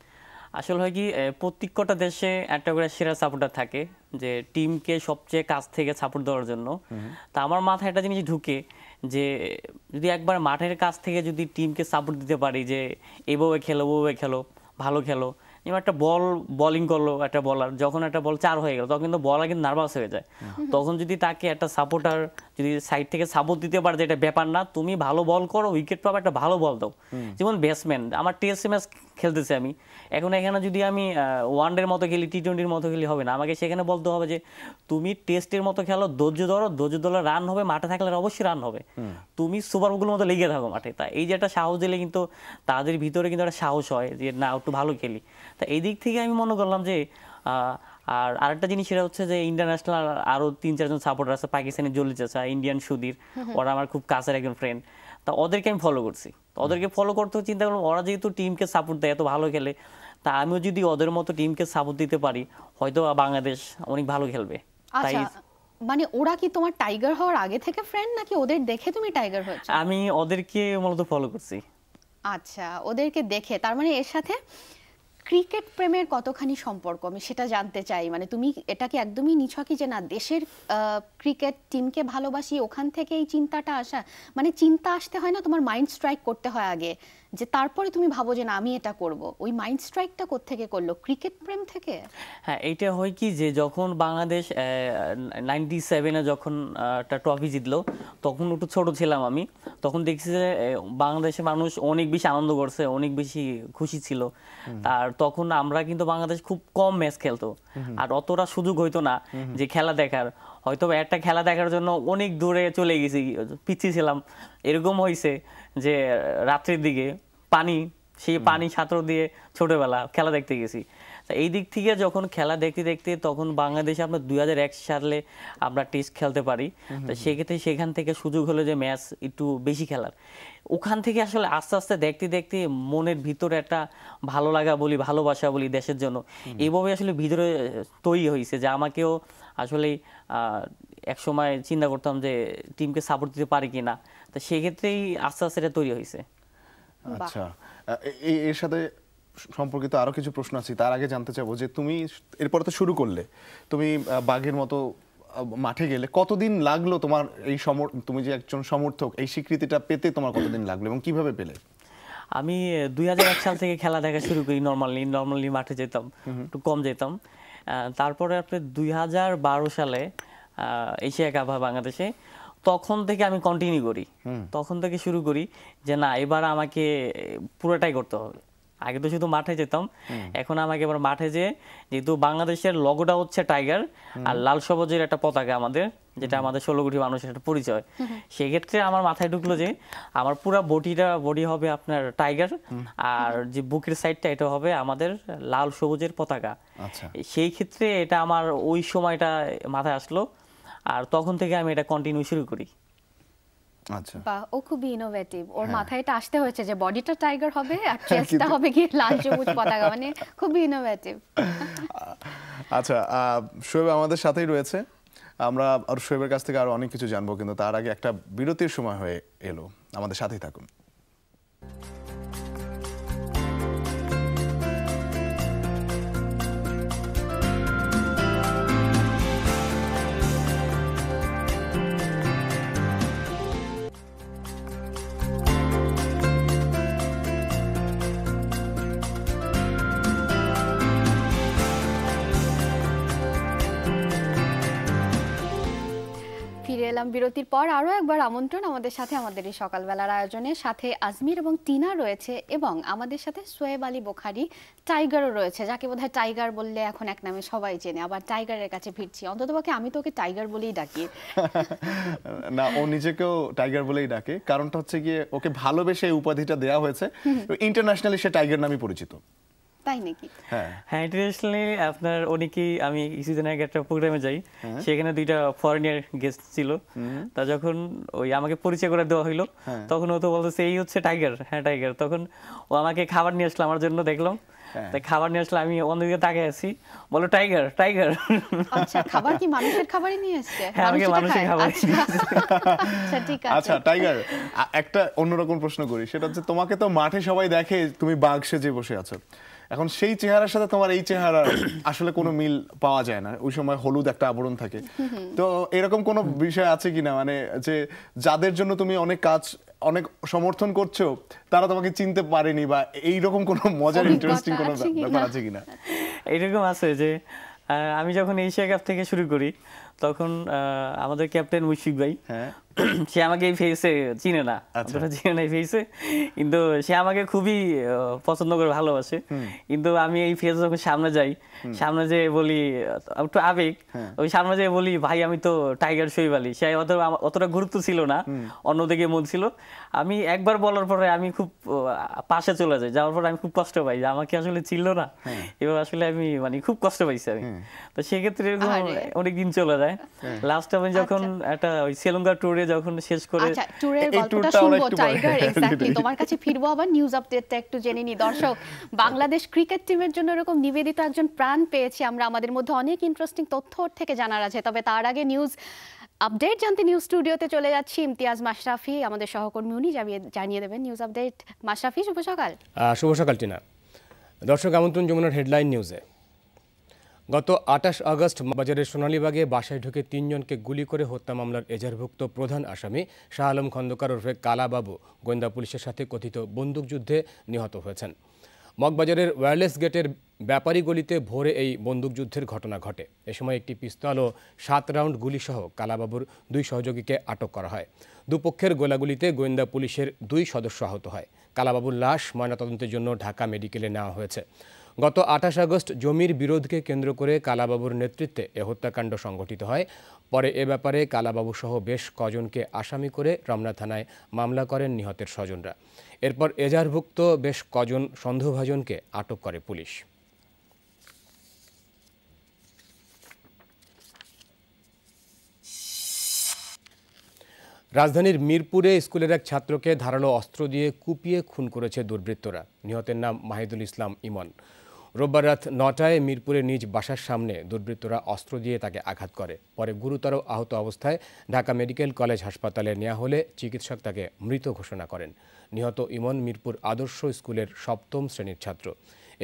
আসলে হয় কি, প্রত্যেকটা দেশে একটা করে সেরা সাপোর্টার থাকে যে টিমকে সবচেয়ে কাছ থেকে সাপোর্ট দেওয়ার জন্য। তা আমার মাথায় একটা জিনিস ঢুকে যে যদি একবার মাঠের কাছ থেকে যদি টিমকে সাপোর্ট দিতে পারি, যে এইভাবে খেলো, ওভাবে খেলো, ভালো খেলো। যেমন একটা বোলিং করলো একটা বলার, যখন একটা বল 4 হয়ে গেল তখন কিন্তু বলার কিন্তু নার্ভাস হয়ে যায়। তখন যদি তাকে একটা সাপোর্টার যদি সাইড থেকে সাপোর্ট দিতে পারে, যেটা ব্যাপার না, তুমি ভালো বল করো, উইকেট পাবে, একটা ভালো বল দাও। যেমন ব্যাটসম্যান, আমার টেস্ট ম্যাচ খেলতেছে আমি এখন, এখানে যদি আমি ওয়ানডের মতো খেলি, টি-20-র মতো খেলি হবে না, আমাকে সেখানে বলতে হবে যে তুমি টেস্টের মতো খেলো, ধৈর্য ধরো, ধৈর্য ধরলে রান হবে, মাঠে থাকলে অবশ্যই রান হবে, তুমি সুপার ওভারগুলোর মতো লেগে থাকো মাঠে। তা এই যে একটা সাহস দিলে কিন্তু তাদের ভিতরে কিন্তু একটা সাহস হয় যে না, একটু ভালো খেলি। তা এই দিক থেকে আমি মনে করলাম যে আর আরেকটা জিনিস সেটা হচ্ছে যে ইন্টারন্যাশনাল আরো 3-4 জন সাপোর্টার আছে, পাকিস্তানি জলি চাচা, ইন্ডিয়ান সুধীর, ওরা আমার খুব কাছের একজন ফ্রেন্ড। তা ওদেরকে আমি ফলো করছি, ওদেরকে ফলো করতে চিন্তা করলাম ওরা যেহেতু টিমকে সাপোর্ট দেয়, এত ভালো খেলে, তা আমিও যদি ওদের মতো টিমকে সাপোর্ট দিতে পারি, হয়তো বাংলাদেশ অনেক ভালো খেলবে। তাই মানে ওরা কি তোমার টাইগার হওয়ার আগে থেকে ফ্রেন্ড, নাকি ওদের দেখে তুমি টাইগার হয়েছো? আমি ওদেরকে মূলত ফলো করছি। আচ্ছা, ওদেরকে দেখে, তার মানে এর সাথে ক্রিকেট প্রেমের কতখানি সম্পর্ক আমি সেটা জানতে চাই। মানে তুমি এটাকে একদমই নিছকই যে না দেশের ক্রিকেট টিমকে ভালোবাসি, ওখান থেকে এই চিন্তাটা আসা, মানে চিন্তা আসতে হয় না, তোমার মাইন্ড স্ট্রাইক করতে হয় আগে, যে তারপরে তুমি ভাবো যে না আমি এটা করব, ওই মাইন্ড স্ট্রাইকটা কোত্থেকে করলো? ক্রিকেট প্রেম থেকে? হ্যাঁ, এইটা হয় কি যে যখন বাংলাদেশ 97-এ যখন একটা ট্রফি জিতলো, তখন একটু ছোট ছিলাম আমি, তখন দেখছি যে বাংলাদেশের মানুষ অনেক বেশি আনন্দ করছে, অনেক বেশি খুশি ছিল। আর তখন আমরা কিন্তু বাংলাদেশ খুব কম ম্যাচ খেলতো, আর অতটা সুযোগ হইতো না যে খেলা দেখার, হয়তো একটা খেলা দেখার জন্য অনেক দূরে চলে গেছি, পিছিয়ে ছিলাম। এরকম হয়েছে যে রাত্রের দিকে সেই পানি ছাত্র দিয়ে ছোটবেলা খেলা দেখতে গেছি। এই দিক থেকে যখন খেলা দেখতে দেখতে তখন বাংলাদেশে আমরা 2001 সালে আমরা টেস্ট খেলতে পারি, তো সেক্ষেত্রে সেখান থেকে সুযোগ হলো যে ম্যাচ একটু বেশি খেলার। ওখান থেকে আসলে আস্তে আস্তে দেখতে দেখতে মনের ভিতরে একটা ভালো লাগা বলি, ভালোবাসা বলি দেশের জন্য, এইভাবে আসলে ভিতরে তৈরি হয়েছে যে আমাকেও আসলে এক সময় চিন্তা করতাম যে টিমকে সাপোর্ট দিতে পারি কিনা, তো সেক্ষেত্রেই আস্তে আস্তে এটা তৈরি হয়েছে। আচ্ছা, এর সাথে সম্পর্কিত আরো কিছু প্রশ্ন আছে, তার আগে জানতে চাবো যে তুমি এরপর তো শুরু করলে, তুমি বাঘের মতো মাঠে গেলে, কতদিন লাগলো তোমার এই তুমি যে একজন সমর্থক, এই স্বীকৃতিটা পেতে তোমার কতদিন লাগলো এবং কিভাবে পেলে? আমি 2001 সাল থেকে খেলা দেখা শুরু করি, নর্মালি মাঠে যেতাম, একটু কম যেতাম। তারপরে আপনার 2012 সালে এশিয়া কাপ হয় বাংলাদেশে, তখন থেকে আমি কন্টিনিউ করি, তখন থেকে শুরু করি যে না এবার আমাকে পুরোটাই করতে হবে। আগে তো শুধু মাঠে যেতাম, এখন আমাকে এবার মাঠে যেয়ে, যেহেতু বাংলাদেশের লগোটা হচ্ছে টাইগার আর লাল সবুজের একটা পতাকা আমাদের, যেটা আমাদের 16 কোটি মানুষের একটা পরিচয়, সেক্ষেত্রে আমার মাথায় ঢুকলো যে আমার পুরো বডি হবে আপনার টাইগার, আর যে বুকের সাইডটা এটা হবে আমাদের লাল সবুজের পতাকা। সেই ক্ষেত্রে এটা আমার ওই সময়টা মাথায় আসলো, আর তখন থেকে আমি এটা কন্টিনিউ শুরু করি। আচ্ছা, বাহ, ও খুবই ইনোভেটিভ। ওর মাথায় এটা আসতে হয়েছে যে বডিটা টাইগার হবে আর চেস্টটা হবে কি লাল সবুজ পতাকা, মানে খুবই ইনোভেটিভ। আচ্ছা, শোয়েব আমাদের সাথেই রয়েছে, আমরা আর শোয়েবের কাছ থেকে আরো অনেক কিছু জানবো, কিন্তু তার আগে একটা বিরতির সময় হয়ে এলো, আমাদের সাথেই থাকুন। বিরতির পর আরো একবার আমন্ত্রণ আমাদের সাথে, আমাদের এই সকালবেলার আয়োজনের সাথে আজমির এবং টিনা রয়েছে, এবং আমাদের সাথে সোয়েব আলী বোখারি টাইগারও রয়েছে, যাকে বোধহয় টাইগার বললে এখন এক নামে সবাই চেনে। আবার টাইগারের কাছে ফিরছি, অন্ততপক্ষে আমি তোকে টাইগার বলেই ডাকি। না, ও নিজেকেও টাইগার বলেই ডাকে, কারণটা হচ্ছে গিয়ে ওকে ভালোবেসে এই উপাধিটা দেওয়া হয়েছে, ইন্টারন্যাশনালি সে টাইগার নামে পরিচিত। তাই নাকি? হ্যাঁ, ইন্টারন্যাশনালি আপনার অনেকেই, আমি কিছুদিন আগে একটা প্রোগ্রামে যাই, সেখানে 2টা ফরেনার গেস্ট ছিল, তা যখন ওই আমাকে পরিচয় করে দেওয়া হইলো, তখন ও তো বলতেছে এই হচ্ছে টাইগার। হ্যাঁ টাইগার। তখন ও আমাকে খাবার নিয়ে আসলো আমার জন্য, দেখলাম, তাই খাবার নিয়ে আসলে আমি অন্যদিকে তাকিয়ে আছি, বলো টাইগার টাইগার। আচ্ছা, খাবার কি মানুষের খাবারই নিয়ে আসছে? হ্যাঁ, আমাকে মানুষের খাবার। আচ্ছা টাইগার, একটা অন্যরকম প্রশ্ন করি, সেটা হচ্ছে তোমাকে তো মাঠে সবাই দেখে তুমি বাঘ সেজে বসে আছো, এখন সেই চেহারার সাথে তোমার এই চেহারা আসলে কোনো মিল পাওয়া যায় না, ওই সময় হলুদ একটা আবরণ থাকে, তো এরকম কোনো বিষয় আছে কিনা, মানে যে যাদের জন্য তুমি অনেক সমর্থন করছো তারা তোমাকে চিনতে পারেনি, বা এইরকম কোনো মজার ইন্টারেস্টিং কোনো ব্যাপার আছে কিনা? এইরকম আছে যে আমি যখন এশিয়া কাপ থেকে শুরু করি, তখন আমাদের ক্যাপ্টেন মুশফিক ভাই, সে আমাকে এই ফেসে চিনে না, অতটা চিনে না এই ফেসে, কিন্তু সে আমাকে খুবই পছন্দ করে ভালোবাসে। কিন্তু আমি এই ফেস যখন সামনে যাই, সামনে যেয়ে বলি, একটু আবেগ, ওই সামনে যেয়ে বলি ভাই আমি তো টাইগার শোয়েব আলী। সে অতটা গুরুত্ব ছিল না, অন্যদিকে মন ছিল। আমি একবার বলার পরে আমি খুব পাশে চলে যাই, যাওয়ার পরে আমি খুব কষ্ট পাই যে আমাকে আসলে ছিল না, এবার আসলে আমি মানে খুব কষ্ট পাইছি আমি। তো সেক্ষেত্রে এরকম অনেকদিন চলে যায়। লাস্ট আমি যখন একটা ওই শ্রীলঙ্কা ট্যুরে যখন শেষ করে, আচ্ছা ট্যুরের গল্পটা শুনবো টাইগার, এক্স্যাক্টলি তোমার কাছে ফিরবো, আবার নিউজ আপডেটটা একটু জেনে নি। দর্শক, বাংলাদেশ ক্রিকেট টিমের জন্য এরকম নিবেদিত একজন প্রাণ পেয়েছি আমরা, আমাদের মধ্যে অনেক ইন্টারেস্টিং তথ্য থেকে জানার আছে। তবে তার আগে নিউজ আপডেট জানতে নিউজ স্টুডিওতে চলে যাচ্ছি। ইমতিয়াজ মাশরাফি আমাদের সহকর্মী, উনি জানিয়ে দেবেন নিউজ আপডেট। মাশরাফি, শুভ সকাল। শুভ সকাল টিনা। দর্শক আমন্ত্রণ যমুনার হেডলাইন নিউজে। গত 28 আগস্ট বাজারের সোনালীবাগে বাসায় ঢুকে 3 জনকে গুলি করে হত্যা মামলার এজাহারভুক্ত প্রধান আসামি শাহ আলম খন্দকার ওরফে কালাবাবু গোয়েন্দা পুলিশের সাথে কথিত বন্দুকযুদ্ধে নিহত হয়েছেন। মগবাজারের ওয়্যারলেস গেটের ব্যাপারী গলিতে ভোরে এই বন্দুকযুদ্ধের ঘটনা ঘটে। এ সময় একটি পিস্তল ও 7 রাউন্ড গুলিসহ কালাবাবুর 2 সহযোগীকে আটক করা হয়। দুপক্ষের গোলাগুলিতে গোয়েন্দা পুলিশের 2 সদস্য আহত হয়। কালাবাবুর লাশ ময়নাতদন্তের জন্য ঢাকা মেডিকেলে নেওয়া হয়েছে। গত 28 আগস্ট জমির বিরোধকে কেন্দ্র করে কালাবাবুর নেতৃত্বে এ হত্যাকাণ্ড সংঘটিত হয়। পরে এ ব্যাপারে কালাবাবু সহ বেশ কজনকে আসামি করে রমনা থানায় মামলা করেন নিহতের স্বজনরা। এরপর এজাহারভুক্ত বেশ কজন সন্দেহভাজনকে আটক করে পুলিশ। রাজধানীর মিরপুরে স্কুলের এক ছাত্রকে ধারালো অস্ত্র দিয়ে কুপিয়ে খুন করেছে দুর্বৃত্তরা। নিহতের নাম মাহিদুল ইসলাম ইমন। রোববার রাত 9টায় মিরপুরের নিজ বাসার সামনে দুর্বৃত্তরা অস্ত্র দিয়ে তাকে আঘাত করে। পরে গুরুতর আহত অবস্থায় ঢাকা মেডিকেল কলেজ হাসপাতালে নেওয়া হলে চিকিৎসক তাকে মৃত ঘোষণা করেন। নিহত ইমন মিরপুর আদর্শ স্কুলের 7ম শ্রেণীর ছাত্র।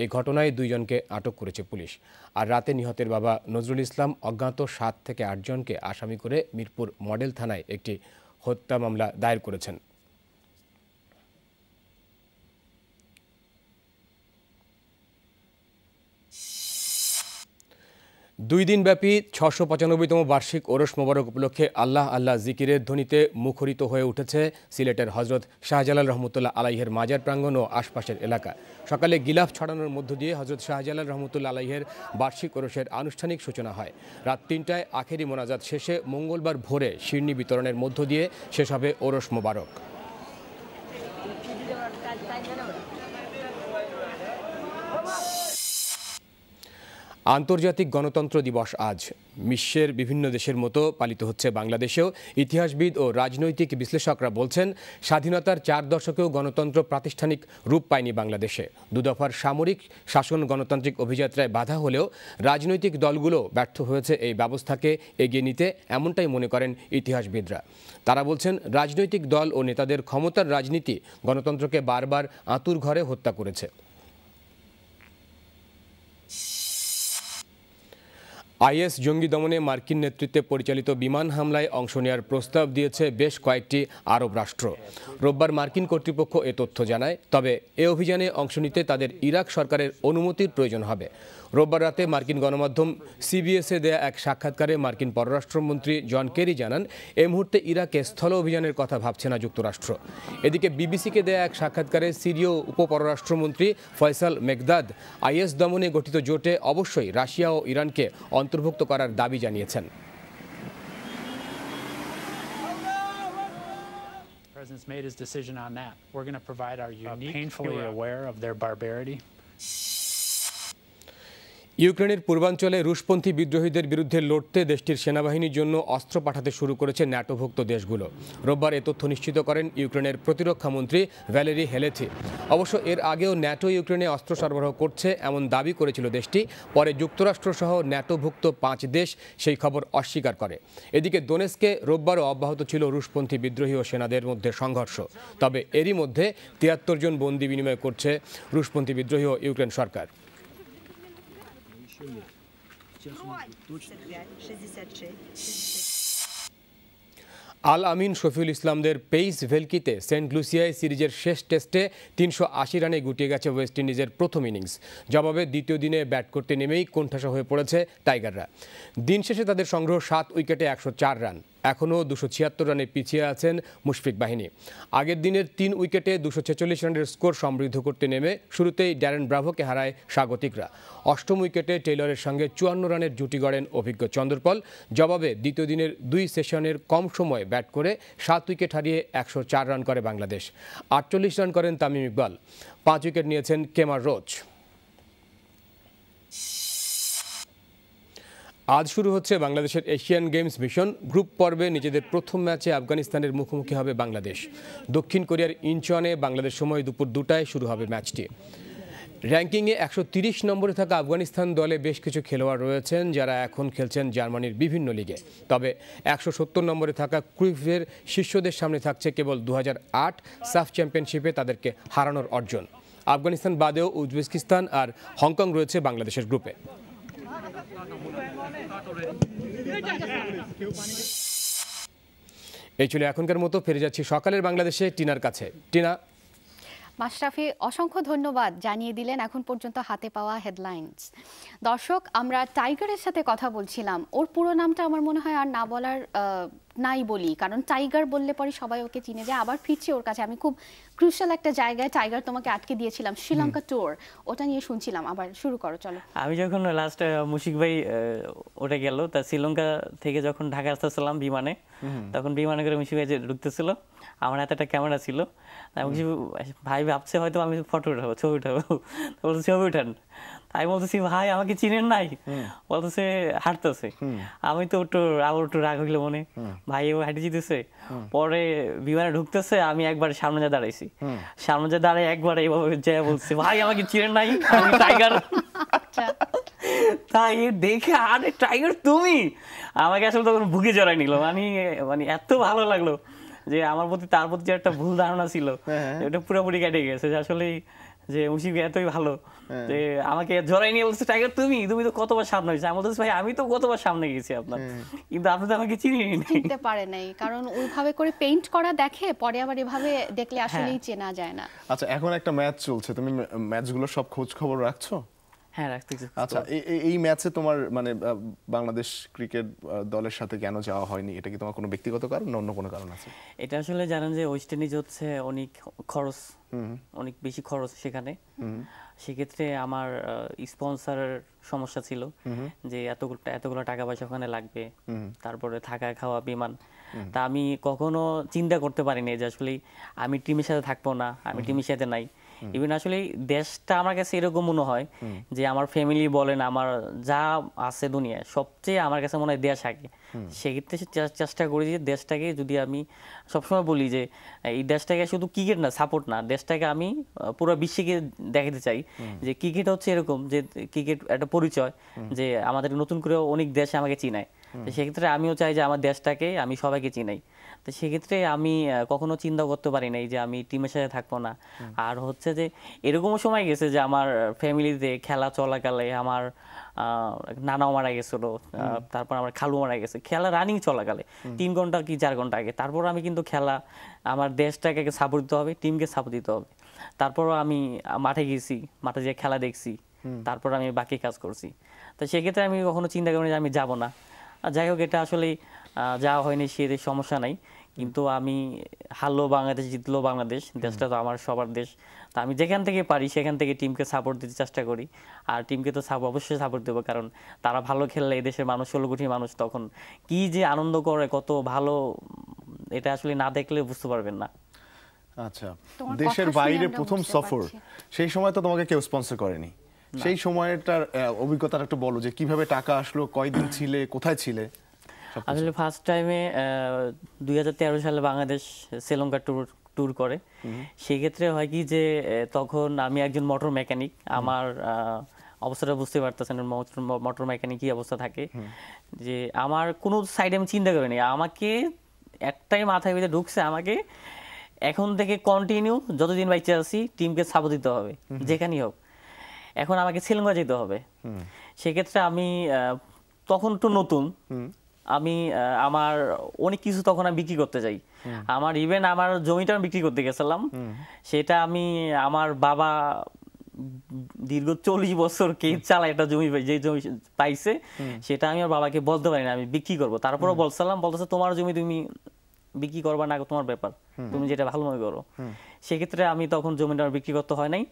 এই ঘটনায় 2 জনকে আটক করেছে পুলিশ। আর রাতে নিহতের বাবা নজরুল ইসলাম অজ্ঞাত 7 থেকে 8 জনকে আসামি করে মিরপুর মডেল থানায় একটি হত্যা মামলা দায়ের করেছেন। দুই দিনব্যাপী 695তম বার্ষিক ওরস মোবারক উপলক্ষে আল্লাহ আল্লাহ জিকিরের ধ্বনিতে মুখরিত হয়ে উঠেছে সিলেটের হজরত শাহজালাল রহমতুল্লাহ আলাইহের মাজার প্রাঙ্গণ ও আশপাশের এলাকা। সকালে গিলাফ ছড়ানোর মধ্য দিয়ে হজরত শাহজালাল রহমতুল্লাহ আলাইহের বার্ষিক ওরসের আনুষ্ঠানিক সূচনা হয়। রাত 3টায় আখেরি মোনাজাত শেষে মঙ্গলবার ভোরে শিরনি বিতরণের মধ্য দিয়ে শেষ হবে ওরস মোবারক। আন্তর্জাতিক গণতন্ত্র দিবস আজ। বিশ্বের বিভিন্ন দেশের মতো পালিত হচ্ছে বাংলাদেশেও। ইতিহাসবিদ ও রাজনৈতিক বিশ্লেষকরা বলছেন, স্বাধীনতার 4 দশকেও গণতন্ত্র প্রাতিষ্ঠানিক রূপ পায়নি বাংলাদেশে। 2 দফার সামরিক শাসন গণতান্ত্রিক অভিযাত্রায় বাধা হলেও রাজনৈতিক দলগুলো ব্যর্থ হয়েছে এই ব্যবস্থাকে এগিয়ে নিতে, এমনটাই মনে করেন ইতিহাসবিদরা। তারা বলছেন, রাজনৈতিক দল ও নেতাদের ক্ষমতার রাজনীতি গণতন্ত্রকে বারবার আঁতুড় ঘরে হত্যা করেছে। আইএস জঙ্গি দমনে মার্কিন নেতৃত্বে পরিচালিত বিমান হামলায় অংশ নেওয়ার প্রস্তাব দিয়েছে বেশ কয়েকটি আরব রাষ্ট্র। রোববার মার্কিন কর্তৃপক্ষ এ তথ্য জানায়। তবে এ অভিযানে অংশ নিতে তাদের ইরাক সরকারের অনুমতির প্রয়োজন হবে। রোববার রাতে মার্কিন গণমাধ্যম সিবিএসে দেয়া এক সাক্ষাৎকারে মার্কিন পররাষ্ট্রমন্ত্রী জন কেরি জানান, এই মুহূর্তে ইরাকে স্থল অভিযানের কথা ভাবছে না যুক্তরাষ্ট্র। এদিকে বিবিসিকে দেয়া এক সাক্ষাৎকারে সিরীয় উপপররাষ্ট্রমন্ত্রী ফয়সাল মেকদাদ আইএস দমনে গঠিত জোটে অবশ্যই রাশিয়া ও ইরানকে অন্তর্ভুক্ত করার দাবি জানিয়েছেন। President's made his decision on that. We're going to provide our unique, painfully aware of their barbarity. ইউক্রেনের পূর্বাঞ্চলে রুশপন্থী বিদ্রোহীদের বিরুদ্ধে লড়তে দেশটির সেনাবাহিনীর জন্য অস্ত্র পাঠাতে শুরু করেছে ন্যাটোভুক্ত দেশগুলো। রোববার এ তথ্য নিশ্চিত করেন ইউক্রেনের প্রতিরক্ষামন্ত্রী ভ্যালেরি হেলেথি। অবশ্য এর আগেও ন্যাটো ইউক্রেনে অস্ত্র সরবরাহ করছে এমন দাবি করেছিল দেশটি। পরে যুক্তরাষ্ট্রসহ ন্যাটোভুক্ত 5 দেশ সেই খবর অস্বীকার করে। এদিকে দোনেস্কে রোববারও অব্যাহত ছিল রুশপন্থী বিদ্রোহী ও সেনাদের মধ্যে সংঘর্ষ। তবে এরই মধ্যে 73 জন বন্দী বিনিময় করছে রুশপন্থী বিদ্রোহী ও ইউক্রেন সরকার। আল আমিন শফিউল ইসলামদের পেইস ভেলকিতে সেন্ট লুসিয়ায় সিরিজের শেষ টেস্টে 380 রানে গুটিয়ে গেছে ওয়েস্ট ইন্ডিজের প্রথম ইনিংস। জবাবে দ্বিতীয় দিনে ব্যাট করতে নেমেই কোণঠাসা হয়ে পড়েছে টাইগাররা। দিন শেষে তাদের সংগ্রহ 7 উইকেটে 104 রান। এখনও 276 রানে পিছিয়ে আছেন মুশফিক বাহিনী। আগের দিনের 3 উইকেটে 246 রানের স্কোর সমৃদ্ধ করতে নেমে শুরুতেই ড্যারেন ব্রাভোকে হারায় স্বাগতিকরা। অষ্টম উইকেটে টেইলরের সঙ্গে 54 রানের জুটি গড়েন অভিজ্ঞ চন্দ্রপল। জবাবে দ্বিতীয় দিনের 2 সেশনের কম সময়ে ব্যাট করে 7 উইকেট হারিয়ে 104 রান করে বাংলাদেশ। 48 রান করেন তামিম ইকবাল। 5 উইকেট নিয়েছেন কেমার রোচ। আজ শুরু হচ্ছে বাংলাদেশের এশিয়ান গেমস মিশন। গ্রুপ পর্বে নিজেদের প্রথম ম্যাচে আফগানিস্তানের মুখোমুখি হবে বাংলাদেশ। দক্ষিণ কোরিয়ার ইনচনে বাংলাদেশ সময় দুপুর 2টায় শুরু হবে ম্যাচটি। র্যাঙ্কিংয়ে 130 নম্বরে থাকা আফগানিস্তান দলে বেশ কিছু খেলোয়াড় রয়েছেন যারা এখন খেলছেন জার্মানির বিভিন্ন লিগে। তবে 170 নম্বরে থাকা ক্রুইফের শিষ্যদের সামনে থাকছে কেবল 2008 সাফ চ্যাম্পিয়নশিপে তাদেরকে হারানোর অর্জন। আফগানিস্তান বাদেও উজবেকিস্তান আর হংকং রয়েছে বাংলাদেশের গ্রুপে। এই ছিল এখনকার মতো। ফিরে যাচ্ছি সকালের বাংলাদেশে টিনার কাছে। টিনা। মাশরাফি, অসংখ্য ধন্যবাদ, জানিয়ে দিলেন এখন পর্যন্ত হাতে পাওয়া হেডলাইনস। দর্শক, আমরা টাইগারের সাথে কথা বলছিলাম। ওর পুরো নামটা আমার মনে হয় আর না বলার নাই বলি, কারণ টাইগার বললে পরে সবাই ওকে চিনে যায়। আবার ফিরছি ওর কাছে। আমি খুব ক্রুশাল একটা জায়গায় টাইগার তোমাকে আটকে দিয়েছিলাম, শ্রীলঙ্কা ট্যুর, ওটা নিয়ে শুনছিলাম। আবার শুরু করো, চলো। আমি যখন লাস্ট মুশিক ভাই ওটা গেল, তা শ্রীলঙ্কা থেকে যখন ঢাকা আসতেছিলাম বিমানে, তখন বিমানে করে মুশিক ভাই যে ঢুকতেছিল, আমার হাতে একটা ক্যামেরা ছিল। আমি ভাই ভাবছে হয়তো আমি ফটো উঠাবো, ছবি উঠাবো, বলছে ছবি উঠান। আমি বলতেছি ভাই আমাকে চিনেন নাই, বলতেছে হাঁটতেছে। আমি তো আবার একটু রাগ হইলো মনে, ভাই ও হাঁটে যেতেছে। পরে বিমানে ঢুকতেছে, আমি একবার সামনে যা দাঁড়াইছি, সামনে যা দাঁড়াই একবার এইভাবে যা বলছে ভাই আমাকে চিনেন নাই, আমি টাইগার। তাই দেখে আরে টাইগার তুমি, আমাকে আসলে তখন বুকে জড়াই নিল। মানে এত ভালো লাগলো যে আমার প্রতি তার প্রতি যে একটা ভুল ধারণা ছিল ওটা পুরোপুরি কেটে গেছে। যে আসলে যে মুশিক এতই ভালো যে আমাকে জড়াই নিয়ে বলছে টাইগার তুমি তো কতবার সামনে হয়েছে। আমি বলতেছি ভাই আমি তো কতবার সামনে গেছি আপনার, কিন্তু আপনি তো আমাকে চিনতে পারে নাই, কারণ ওইভাবে করে পেইন্ট করা দেখে, পরে আবার এভাবে দেখলে আসলেই চেনা যায় না। আচ্ছা, এখন একটা ম্যাচ চলছে, তুমি ম্যাচগুলো সব খোঁজ খবর রাখছো? হ্যাঁ, রাখতেছি। আচ্ছা, এই ম্যাচে তোমার মানে বাংলাদেশ ক্রিকেট দলের সাথে কেন যাওয়া হয়নি? এটা কি তোমার কোনো ব্যক্তিগত কারণ না অন্য কোনো কারণ আছে? এটা আসলে জানেন যে ওয়েস্ট ইন্ডিজ হচ্ছে অনেক খরচ, অনেক বেশি খরচ সেখানে। সেক্ষেত্রে আমার স্পন্সরের সমস্যা ছিল যে এতগুলো টাকা পয়সা ওখানে লাগবে, তারপরে থাকা খাওয়া বিমান। তা আমি কখনো চিন্তা করতে পারিনি যে আসলে আমি টিমের সাথে থাকবো না, আমি টিমের সাথে নাই। ইভেন আসলে দেশটা আমার কাছে এরকম মনে হয় যে আমার ফ্যামিলি বলেন, আমার যা আছে দুনিয়ায় সবচেয়ে আমার কাছে মনে হয় দেশ আগে। সেক্ষেত্রে চেষ্টা করি যে দেশটাকে, যদি আমি সবসময় বলি যে এই দেশটাকে শুধু ক্রিকেট না, সাপোর্ট না, দেশটাকে আমি পুরো বিশ্বকে দেখাতে চাই যে ক্রিকেট হচ্ছে এরকম, যে ক্রিকেট একটা পরিচয়, যে আমাদের নতুন করে অনেক দেশ আমাকে চিনায়। তো সেক্ষেত্রে আমিও চাই যে আমার দেশটাকে আমি সবাইকে চিনাই। তো সেক্ষেত্রে আমি কখনো চিন্তা করতে পারি নাই যে আমি টিমের সাথে থাকবো না। আর হচ্ছে যে এরকমও সময় গেছে যে আমার ফ্যামিলিতে খেলা চলাকালে আমার নানাও মারা গেছিলো, তারপর আমার খালু মারা গেছে খেলা রানিং চলাকালে 3 ঘন্টা কি 4 ঘন্টা আগে। তারপর আমি কিন্তু খেলা, আমার দেশটাকে সাপোর্ট দিতে হবে, টিমকে সাপোর্ট দিতে হবে। তারপরও আমি মাঠে গেছি, মাঠে যেয়ে খেলা দেখছি, তারপর আমি বাকি কাজ করছি। তো সেক্ষেত্রে আমি কখনো চিন্তা করি যে আমি যাব না। যাই হোক, এটা আসলে যাওয়া হয়নি, সে সমস্যা নাই। কিন্তু আমি হারলো বাংলাদেশ, জিতলো বাংলাদেশ, দেশটা তো আমার সবার দেশ। তা আমি যেখান থেকে পারি সেখান থেকে টিমকে সাপোর্ট দিতে চেষ্টা করি। আর টিমকে তো অবশ্যই সাপোর্ট দেবো, কারণ তারা ভালো খেললে এই দেশের মানুষ 16 কোটি মানুষ তখন কি যে আনন্দ করে, কত ভালো, এটা আসলে না দেখলে বুঝতে পারবেন না। আচ্ছা, দেশের বাইরে প্রথম সফর, সেই সময় তো তোমাকে কেউ স্পন্সর করেনি। সেই সময়টার অভিজ্ঞতাটা একটু বলো, যে কিভাবে টাকা আসলো, কয়দিন ছিলে, কোথায় ছিলে? আসলে ফার্স্ট টাইমে 2013 সালে বাংলাদেশ শ্রীলঙ্কা ট্যুর করে। সেক্ষেত্রে হয় কি যে তখন আমি একজন মোটর মেকানিক, আমার অবস্থাটা বুঝতে পারতেছেন মোটর মেকানিক কি অবস্থা থাকে, যে আমার কোনো সাইডে আমি চিন্তা করিনি। আমাকে একটাই মাথায় ভিতরে ঢুকছে, আমাকে এখন থেকে কন্টিনিউ যতদিন বাইচে আছি টিমকে সাপোর্ট দিতে হবে যেখানেই হোক। এখন আমাকে শ্রীলঙ্কা যেতে হবে। সেক্ষেত্রে আমি তখন একটু নতুন, আমি আমার অনেক কিছু তখন আমি বিক্রি করতে যাই। আমার ইভেন আমার জমিটা আমি বিক্রি করতে গেছিলাম, সেটা আমি আমার বাবা দীর্ঘ 40 বছর কেস চালায় একটা জমি, যে জমি পাইছে সেটা আমি আমার বাবাকে বলতে পারি না আমি বিক্রি করবো। তারপরেও বলছিলাম, বলতেছে তোমার জমি তুমি বিক্রি করবা না, তোমার ব্যাপার, তুমি যেটা ভালো মনে করো। সেক্ষেত্রে আমি তখন জমিটা বিক্রি করতে হয় নাই,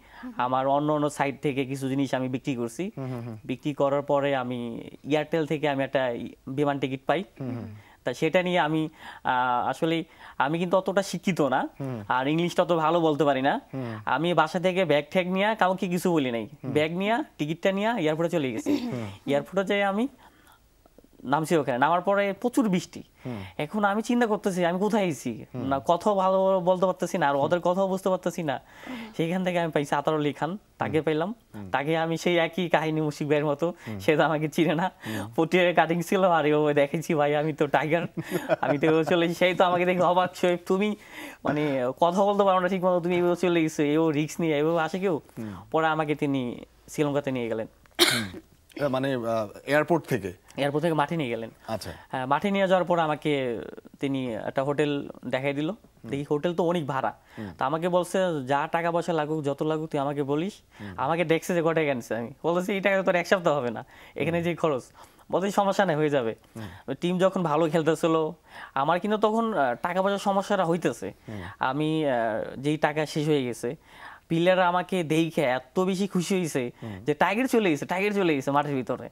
আমার অন্য অন্য সাইড থেকে কিছু জিনিস আমি বিক্রি করছি। বিক্রি করার পরে আমি এয়ারটেল থেকে আমি একটা বিমান টিকিট পাই। তা সেটা নিয়ে আমি আসলে আমি কিন্তু অতটা শিক্ষিত না, আর ইংলিশটা অত ভালো বলতে পারি না। আমি বাসা থেকে ব্যাগ ঠ্যাগ নিয়ে কাউকে কিছু বলি নাই, ব্যাগ নিয়ে টিকিটটা নিয়ে এয়ারপোর্টে চলে গেছি। এয়ারপোর্টে যাই আমি নামছি, ওখানে নামার পরে প্রচুর বৃষ্টি। এখন আমি চিন্তা করতেছি আমি কোথায় আইছি, না কথাও ভালো বলতে পারতেছি না, আর ওদের কথাও বুঝতে পারতেছি না। সেইখান থেকে আমি পাইছি আতার আলী খান, তাকে পেলাম। তাকে আমি সেই একই কাহিনী মুশিক ভাইয়ের মতো, সে তো আমাকে চিনে না, পটিয়ার কাটিং ছিল, আর ও দেখেছি ভাই আমি তো টাইগার, আমি তো চলেছি। সেই তো আমাকে দেখে অবাক, শোয়েব তুমি মানে কথা বলতে পারো না ঠিক মতো, তুমি এভাবে চলে গেছো, এও রিস্ক নিয়ে এভাবে আসে কেউ? পরে আমাকে তিনি শ্রীলঙ্কাতে নিয়ে গেলেন, মানে এয়ারপোর্ট থেকে মাঠে নিয়ে গেলেন। আচ্ছা, মাঠে নিয়ে যাওয়ার পর আমাকে তিনি একটা হোটেল দেখাই দিল। দেখি হোটেল তো অনেক ভাড়া, তা আমাকে বলছে যা টাকা পয়সা লাগুক, যত লাগুক তুই আমাকে বলিস। আমাকে দেখছে যে কটায় আনছে, আমি বলতেছি এই টাকা তোর এক সপ্তাহ হবে না, এখানে যে খরচ। বলতে সমস্যা নেই, হয়ে যাবে। টিম যখন ভালো খেলতেছিল, আমার কিন্তু তখন টাকা পয়সার সমস্যাটা হইতেছে। আমি যেই টাকা শেষ হয়ে গেছে, প্লেয়াররা আমাকে দেখে এত বেশি খুশি হয়েছে যে টাইগার চলে গেছে মাঠের ভিতরে।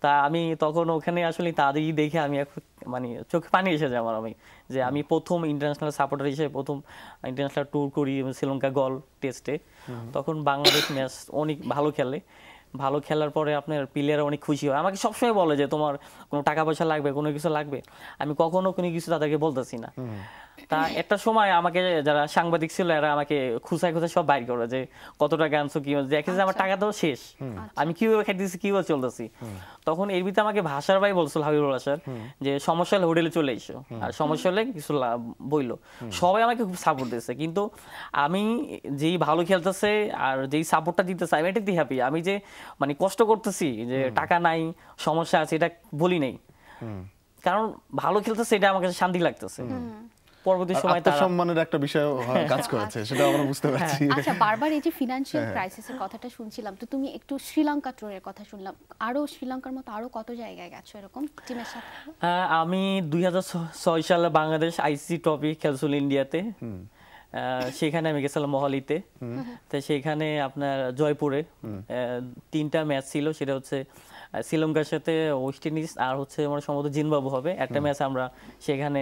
তা আমি তখন ওখানে আসলে তাদেরই দেখে আমি মানে চোখে পানি এসে যায় আমার, আমি যে আমি প্রথম ইন্টারন্যাশনাল সাপোর্টার হিসেবে প্রথম ইন্টারন্যাশনাল ট্যুর করি শ্রীলঙ্কা গল টেস্টে। তখন বাংলাদেশ ম্যাচ অনেক ভালো খেলে, ভালো খেলার পরে আপনার প্লেয়াররা অনেক খুশি হয়। আমাকে সবসময় বলে যে তোমার কোনো টাকা পয়সা লাগবে, কোনো কিছু লাগবে, আমি কখনো কোনো কিছু তাদেরকে বলতেছি না। তা একটা সময় আমাকে যারা সাংবাদিক ছিল এরা আমাকে খুঁচায় সব বাইর করে যে কত টাকা আনছো, কি দেখে যে আমার টাকা তো শেষ, আমি কিভাবে খাইতেছি, কিভাবে চলতেছি। তখন এর ভিতরে আমাকে ভাষার ভাই বলছিল, হাবিবুল ভাষার, যে সমস্যা হলে হোটেলে চলে এসো, আর সমস্যা হলে কিছু বইলো। সবাই আমাকে খুব সাপোর্ট দিচ্ছে, কিন্তু আমি যেই ভালো খেলতেছে আর যেই সাপোর্টটা দিতেছে আমি এটাতে হ্যাপি। আমি যে মানে কষ্ট করতেছি যে টাকা নাই, সমস্যা আছে, এটা বলি নাই, কারণ ভালো খেলতেছে এটা আমার কাছে শান্তি লাগতেছে। পরবর্তী সময় তার সম্মানের একটা বিষয় কাজ করেছে, সেটা আমরা বুঝতে পারছি। আচ্ছা, বারবার এই যে ফিনান্সিয়াল ক্রাইসিসের কথাটা শুনছিলাম, তো তুমি একটু শ্রীলঙ্কা ট্যুরের কথা শুনলাম, আরো শ্রীলঙ্কার মতো আরো কত জায়গায় গেছো এরকম টিমের সাথে? আমি 2006 সালে বাংলাদেশ আইসিসি ট্রফি খেলছিল ইন্ডিয়াতে, সেখানে আমি গেছিলাম মোহালিতে। তো সেখানে আপনার জয়পুরে 3টা ম্যাচ ছিল, সেটা হচ্ছে শ্রীলঙ্কার সাথে ওয়েস্ট ইন্ডিজ আর হচ্ছে আমার সম্ভবত জিম্বাবু হবে। একটা ম্যাচ আমরা সেখানে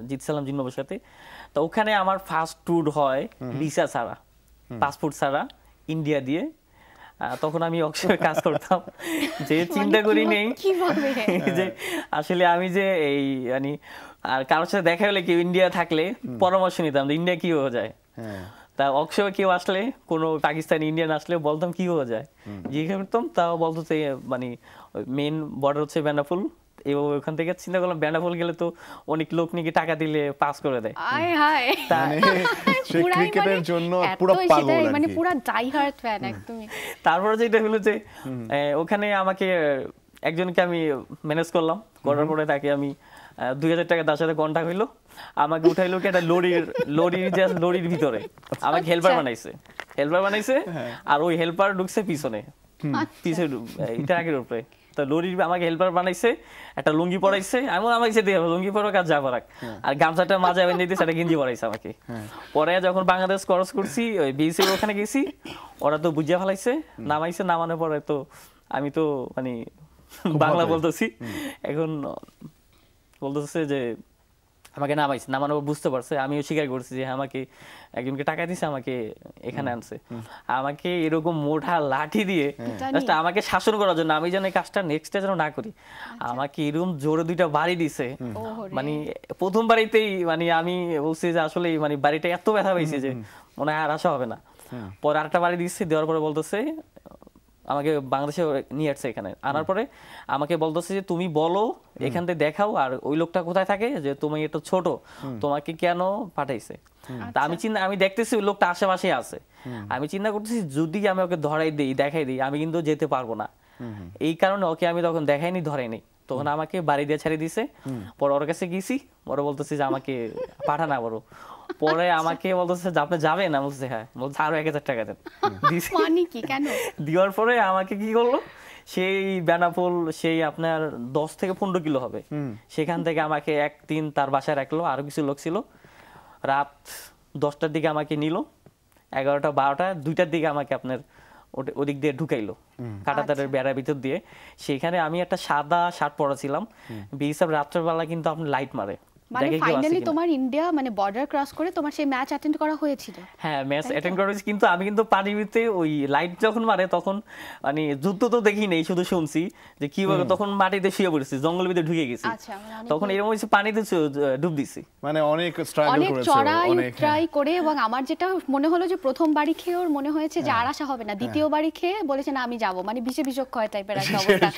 জিতছিলাম জিম্বাবুর সাথে। তো ওখানে আমার ফার্স্ট ট্যুর হয় ভিসা ছাড়া, পাসপোর্ট ছাড়া, ইন্ডিয়া দিয়ে। তখন আমি অক্সফোর্ডে কাজ করতাম, যে চিন্তা করি নেই যে আসলে আমি যে এই মানে আর কারোর সাথে দেখা হলে কেউ ইন্ডিয়া থাকলে পরামর্শ নিতাম যে ইন্ডিয়া কি হয়ে যায়। তা অক্সফোর্ডে কেউ আসলে কোনো পাকিস্তানি ইন্ডিয়ান আসলে বলতাম কি হয়ে যায়, জিজ্ঞেস করতাম, তাও বলতো যে মানে মেন বর্ডার হচ্ছে বেনাফুল। এবং ওখান থেকে চিন্তা করলাম বেনাফুল গেলে তো অনেক লোক নাকি টাকা দিলে পাস করে দেয়। তারপরে যেটা হলো যে ওখানে আমাকে একজনকে আমি ম্যানেজ করলাম, করার পরে তাকে আমি 2000 টাকা তার সাথে কন্ট্যাক্ট হইলো, আমাকে উঠাইলো কি একটা লরির ভিতরে আমাকে হেল্পার বানাইছে, আর ওই হেল্পার ঢুকছে পিছনে ট্রাকের উপরে। তো লরির আমাকে হেল্পার বানাইছে, একটা লুঙ্গি পরাইছে, আমি আমাকে যেতে হবে লুঙ্গি পরাক আর যা পরাক, আর গামছাটা মাঝে বেঁধে দিয়েছে, একটা গেঞ্জি পরাইছে আমাকে। পরে যখন বাংলাদেশ ক্রস করছি ওই বিসির ওখানে গেছি, ওরা তো বুঝিয়া ফেলাইছে, নামানোর পরে তো আমি তো মানে বাংলা বলতেছি, এখন বলতেছে যে আমাকে নামানোর বুঝতে পারছে, আমিও স্বীকার করছি যে আমাকে একজনকে টাকা দিছে, আমাকে এখানে আনছে, আমাকে এরকম মোটা লাঠি দিয়ে আমাকে শাসন করার জন্য, আমি যেন এই কাজটা নেক্সট যেন না করি, আমাকে এরকম জোরে 2টা বাড়ি দিছে। মানে প্রথম বাড়িতেই মানে আমি বলছি যে আসলে মানে বাড়িটা এত ব্যথা পাইছে যে মনে হয় আর আসা হবে না। পরে আরেকটা বাড়ি দিচ্ছে, দেওয়ার পরে বলতেছে আমাকে বাংলাদেশে নিয়ে আসছে, এখানে আনার পরে আমাকে বলতেছে যে তুমি বলো এখান থেকে দেখাও, আর ওই লোকটা কোথায় থাকে, যে তুমি এটা ছোট, তোমাকে কেন পাঠাইছে। তা আমি দেখতেছি ওই লোকটা আশেপাশে আছে, আমি চিন্তা করতেছি যদি আমি ওকে দেখাই দিই আমি কিন্তু যেতে পারবো না, এই কারণে ওকে আমি তখন দেখাইনি, ধরাইনি। তখন আমাকে বাড়ি দিয়ে ছাড়িয়ে দিছে। পরে ওর কাছে গেছি, পরে বলতেছি যে আমাকে পাঠানা বড়। পরে আমাকে বলতেছে যে আপনি যাবেন, আমি বলছি হ্যাঁ, বলছে আরো 1000 টাকা দেন। মানে কি কেন দেওয়ার পরে আমাকে কি করলো, সেই বেনাপোল সেই আপনার 10 থেকে 15 কিলো হবে, সেখান থেকে আমাকে একদিন তার বাসায় রাখলো, আরো কিছু লোক ছিল। রাত 10টার দিকে আমাকে নিল, 11টা 12টা 2টার দিকে আমাকে আপনার ওদিক দিয়ে ঢুকাইলো কাঁটাতারের বেড়ার ভিতর দিয়ে। সেখানে আমি একটা সাদা শার্ট পরা ছিলাম, বিএসএফ রাত্রেবেলা কিন্তু আপনি লাইট মারে। মানে ফাইনালি তোমার ইন্ডিয়া মানে বর্ডার ক্রস করে তোমার সেই ম্যাচ অ্যাটেন্ড করা হয়েছিল? হ্যাঁ, ম্যাচ অ্যাটেন্ড করা হয়েছে, কিন্তু আমি কিন্তু পানির ভিতরে ওই লাইট যখন মারে তখন মানে যুদ্ধ তো দেখি নেই, শুধু শুনছি যে কিভাবে, তখন মাটিতে শুয়ে পড়েছি, জঙ্গলের ভিতরে ঢুকে গেছি। তখন এরকম হচ্ছে পানিতে ডুব দিছি, মানে অনেক স্ট্রাগল করেছে, অনেক চড়াই ট্রাই করে। এবং আমার যেটা মনে হলো যে প্রথম বাড়ি খেয়ে ওর মনে হয়েছে যে আর আশা হবে না, দ্বিতীয় বাড়ি খেয়ে বলেছে না আমি যাব, মানে বিশে বিচক্ষয় টাইপের একটা অবস্থা।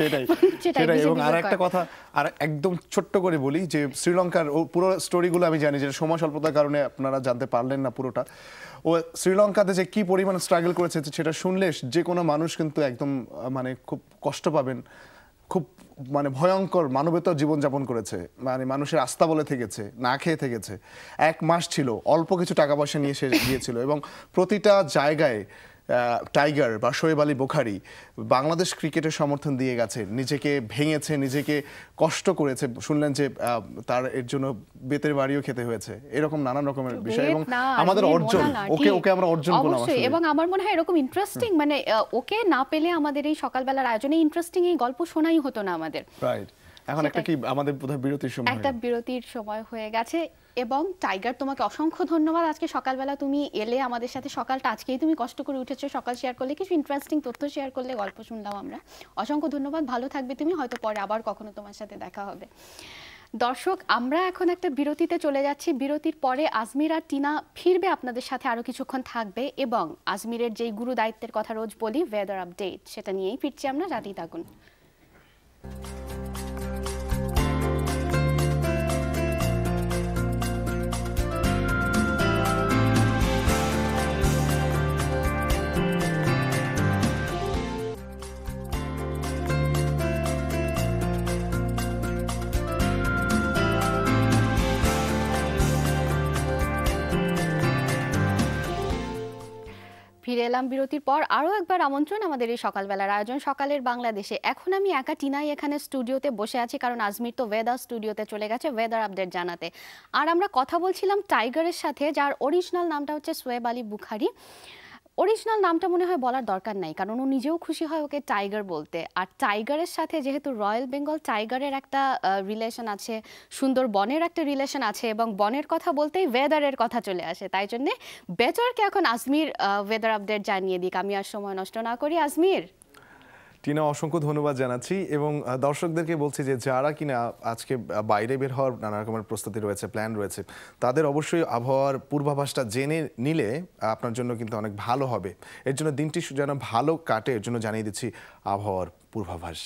সেটাই। এবং আরেকটা কথা আর একদম ছোট্ট করে বলি যে শ্রীলঙ্কার পুরো স্টোরিগুলো আমি জানি, যে সময় স্বল্পতার কারণে আপনারা জানতে পারলেন না পুরোটা। ও শ্রীলঙ্কাতে যে কি পরিমাণ স্ট্রাগল করেছে সেটা শুনলে যে কোনো মানুষ কিন্তু একদম মানে খুব কষ্ট পাবেন। খুব মানে ভয়ঙ্কর মানবেতর জীবনযাপন করেছে, মানে মানুষের আস্থা বলে থেকেছে, না খেয়ে থেকেছে। 1 মাস ছিল, অল্প কিছু টাকা পয়সা নিয়ে সে গিয়েছিল, এবং প্রতিটা জায়গায় টাইগার বা শোয়েব আলী বুখারী বাংলাদেশ ক্রিকেটের সমর্থন দিয়ে গেছে, নিজেকে ভেঙেছে, নিজেকে কষ্ট করেছে। শুনলেন যে তার এর জন্য বেতের বাড়িও খেতে হয়েছে, এরকম নানান রকমের বিষয়। এবং আমাদের অর্জন, ওকে আমরা অর্জন করলাম আসলে। এবং আমার মনে হয় এরকম ইন্টারেস্টিং, মানে ওকে না পেলে আমাদের এই সকালবেলার আয়োজনে ইন্টারেস্টিং এই গল্প শোনাই হতো না আমাদের। রাইট। এখন একটা কি আমাদের বোধহয় বিরতির সময়, একটা বিরতির সময় হয়ে গেছে। এবং টাইগার, তোমাকে অসংখ্য ধন্যবাদ। আজকে সকালবেলা তুমি এলে আমাদের সাথে, সকালটা আজকেই তুমি কষ্ট করে উঠেছো, সকাল শেয়ার করলে, কিছু ইন্টারেস্টিং তথ্য শেয়ার করলে, গল্প শুনলাম আমরা। অসংখ্য ধন্যবাদ, ভালো থাকবে তুমি, হয়তো পরে আবার কখনো তোমার সাথে দেখা হবে। দর্শক, আমরা এখন একটা বিরতিতে চলে যাচ্ছি। বিরতির পরে আজমির আর টিনা ফিরবে, আপনাদের সাথে আরো কিছুক্ষণ থাকবে, এবং আজমিরের যেই গুরু দায়িত্বের কথা রোজ বলি, ওয়েদার আপডেট, সেটা নিয়েই ফিরছি আমরা। সাথেই থাকুন। ফিরে এলাম বিরতির পর। আরও একবার আমন্ত্রণ আমাদের এই সকালবেলার আয়োজন সকালের বাংলাদেশে। এখন আমি একা টিনাই এখানে স্টুডিওতে বসে আছি, কারণ আজমির তো ওয়েদার স্টুডিওতে চলে গেছে ওয়েদার আপডেট জানাতে। আর আমরা কথা বলছিলাম টাইগারের সাথে, যার অরিজিনাল নামটা হচ্ছে শোয়েব আলী বুখারী। অরিজিনাল নামটা মনে হয় বলার দরকার নাই, কারণ ও নিজেও খুশি হয় ওকে টাইগার বলতে। আর টাইগারের সাথে যেহেতু রয়্যাল বেঙ্গল টাইগারের একটা রিলেশন আছে, সুন্দর বনের একটা রিলেশন আছে, এবং বনের কথা বলতেই ওয়েদারের কথা চলে আসে, তাই জন্যে বেটারকে এখন আজমির ওয়েদার আপডেট জানিয়ে দিক। আমি আর সময় নষ্ট না করি, আজমির। টিনা, অসংখ্য ধন্যবাদ জানাচ্ছি, এবং দর্শকদেরকে বলছি যে যারা কিনা আজকে বাইরে বের হওয়ার নানা রকমের প্রস্তুতি রয়েছে, প্ল্যান রয়েছে, তাদের অবশ্যই আবহাওয়ার পূর্বাভাসটা জেনে নিলে আপনার জন্য কিন্তু অনেক ভালো হবে। এর জন্য দিনটি যেন ভালো কাটে, এর জন্য জানিয়ে দিচ্ছি আবহাওয়ার পূর্বাভাস।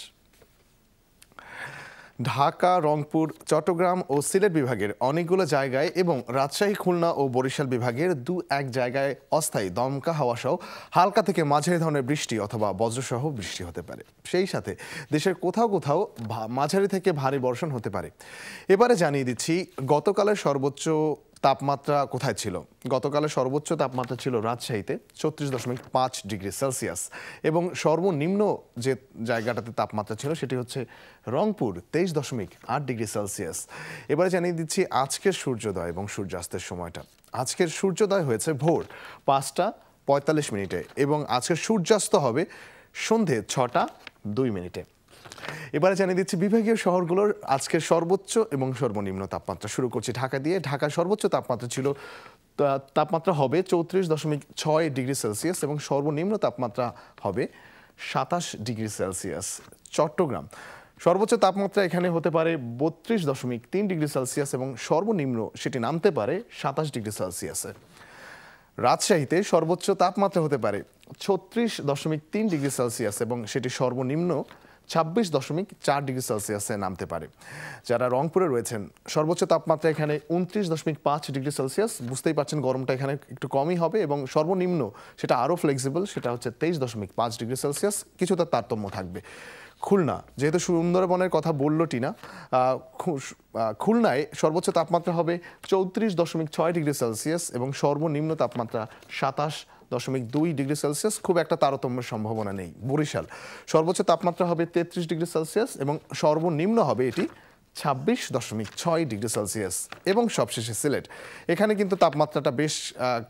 ঢাকা, রংপুর, চট্টগ্রাম ও সিলেট বিভাগের অনেকগুলো জায়গায় এবং রাজশাহী, খুলনা ও বরিশাল বিভাগের 2-1 জায়গায় অস্থায়ী দমকা হাওয়া সহ হালকা থেকে মাঝারি ধরনের বৃষ্টি অথবা বজ্রসহ বৃষ্টি হতে পারে। সেই সাথে দেশের কোথাও কোথাও মাঝারি থেকে ভারী বর্ষণ হতে পারে। এবারে জানিয়ে দিচ্ছি গতকালের সর্বোচ্চ তাপমাত্রা কোথায় ছিল। গতকালের সর্বোচ্চ তাপমাত্রা ছিল রাজশাহীতে 34.5 ডিগ্রি সেলসিয়াস, এবং সর্বনিম্ন যে জায়গাটাতে তাপমাত্রা ছিল সেটি হচ্ছে রংপুর 23.8 ডিগ্রি সেলসিয়াস। এবারে জানিয়ে দিচ্ছি আজকের সূর্যোদয় এবং সূর্যাস্তের সময়টা। আজকের সূর্যোদয় হয়েছে ভোর 5:45 এবং আজকের সূর্যাস্ত হবে সন্ধে 6:02। এবারে জানিয়ে দিচ্ছি বিভাগীয় শহরগুলোর আজকের সর্বোচ্চ এবং সর্বনিম্ন তাপমাত্রা। শুরু করছি ঢাকা দিয়ে। ঢাকার সর্বোচ্চ তাপমাত্রা হবে 34.6 ডিগ্রি সেলসিয়াস এবং সর্বনিম্ন তাপমাত্রা হবে 27 ডিগ্রি সেলসিয়াস। চট্টগ্রাম সর্বোচ্চ তাপমাত্রা এখানে হতে পারে 32.3 ডিগ্রি সেলসিয়াস এবং সর্বনিম্ন সেটি নামতে পারে 27 ডিগ্রি সেলসিয়াসে। রাজশাহীতে সর্বোচ্চ তাপমাত্রা হতে পারে 36.3 ডিগ্রি সেলসিয়াস এবং সেটি সর্বনিম্ন 26.4 ডিগ্রি সেলসিয়াসে নামতে পারে। যারা রংপুরে রয়েছেন সর্বোচ্চ তাপমাত্রা এখানে 29.5 ডিগ্রি সেলসিয়াস, বুঝতেই পারছেন গরমটা এখানে একটু কমই হবে, এবং সর্বনিম্ন সেটা আরও ফ্লেক্সিবল, সেটা হচ্ছে 23.5 ডিগ্রি সেলসিয়াস, কিছুটা তারতম্য থাকবে। খুলনা, যেহেতু সুন্দরবনের কথা বলল টিনা, খুলনায় সর্বোচ্চ তাপমাত্রা হবে 34.6 ডিগ্রি সেলসিয়াস এবং সর্বনিম্ন তাপমাত্রা 27.2 ডিগ্রি সেলসিয়াস, খুব একটা তারতম্যের সম্ভাবনা নেই। বরিশাল সর্বোচ্চ তাপমাত্রা হবে 33 ডিগ্রি সেলসিয়াস এবং সর্বনিম্ন হবে এটি 26.6 ডিগ্রি সেলসিয়াস। এবং সবশেষে সিলেট, এখানে কিন্তু তাপমাত্রাটা বেশ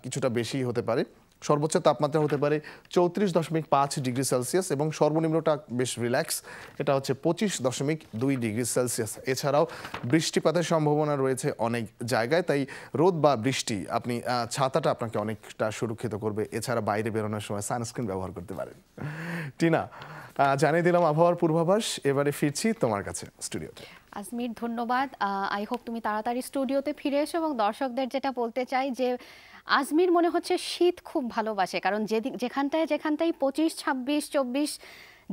কিছুটা বেশি হতে পারে, সর্বোচ্চ তাপমাত্রা হতে পারে 34.5 ডিগ্রি সেলসিয়াস এবং সর্বনিম্নটা বেশ রিল্যাক্স, এটা হচ্ছে 25.2 ডিগ্রি সেলসিয়াস। এছাড়াও বৃষ্টিপাতের সম্ভাবনা রয়েছে অনেক জায়গায়, তাই রোদ বা বৃষ্টি আপনি ছাতাটা আপনাকে অনেকটা সুরক্ষিত করবে। এছাড়া বাইরে বেরোনোর সময় সানস্ক্রিন ব্যবহার করতে পারেন। টিনা, জানিয়ে দিলাম আবহাওয়ার পূর্বাভাস, এবারে ফিরছি তোমার কাছে স্টুডিওতে। আজমির, ধন্যবাদ। আই হোপ তুমি তাড়াতাড়ি স্টুডিওতে ফিরে এসো। এবং দর্শকদের যেটা বলতে চাই যে আজমির মনে হচ্ছে শীত খুব ভালোবাসে, কারণ যেখানটায় 25, 26, 24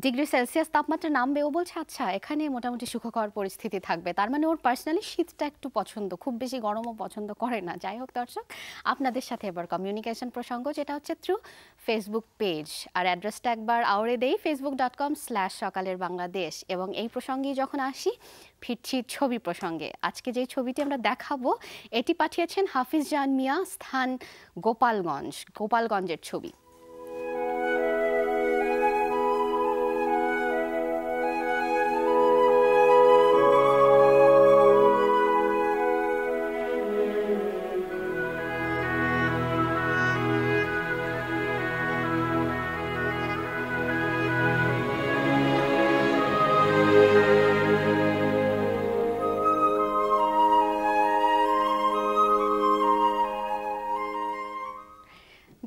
ডিগ্রি সেলসিয়াস তাপমাত্রা নামবে, ও বলছে আচ্ছা এখানে মোটামুটি সুখকর পরিস্থিতি থাকবে। তার মানে ওর পার্সোনালি শীতটা একটু পছন্দ, খুব বেশি গরমও পছন্দ করে না। যাই হোক দর্শক, আপনাদের সাথে এবার কমিউনিকেশন প্রসঙ্গ, যেটা হচ্ছে থ্রু ফেসবুক পেজ। আর অ্যাড্রেসটা একবার আওড়ে দেই, facebook.com/সকালের বাংলাদেশ। এবং এই প্রসঙ্গেই যখন আসি, ফিরছি ছবি প্রসঙ্গে। আজকে যেই ছবিটি আমরা দেখাবো এটি পাঠিয়েছেন হাফিজ জাহান মিয়া, স্থান গোপালগঞ্জের ছবি।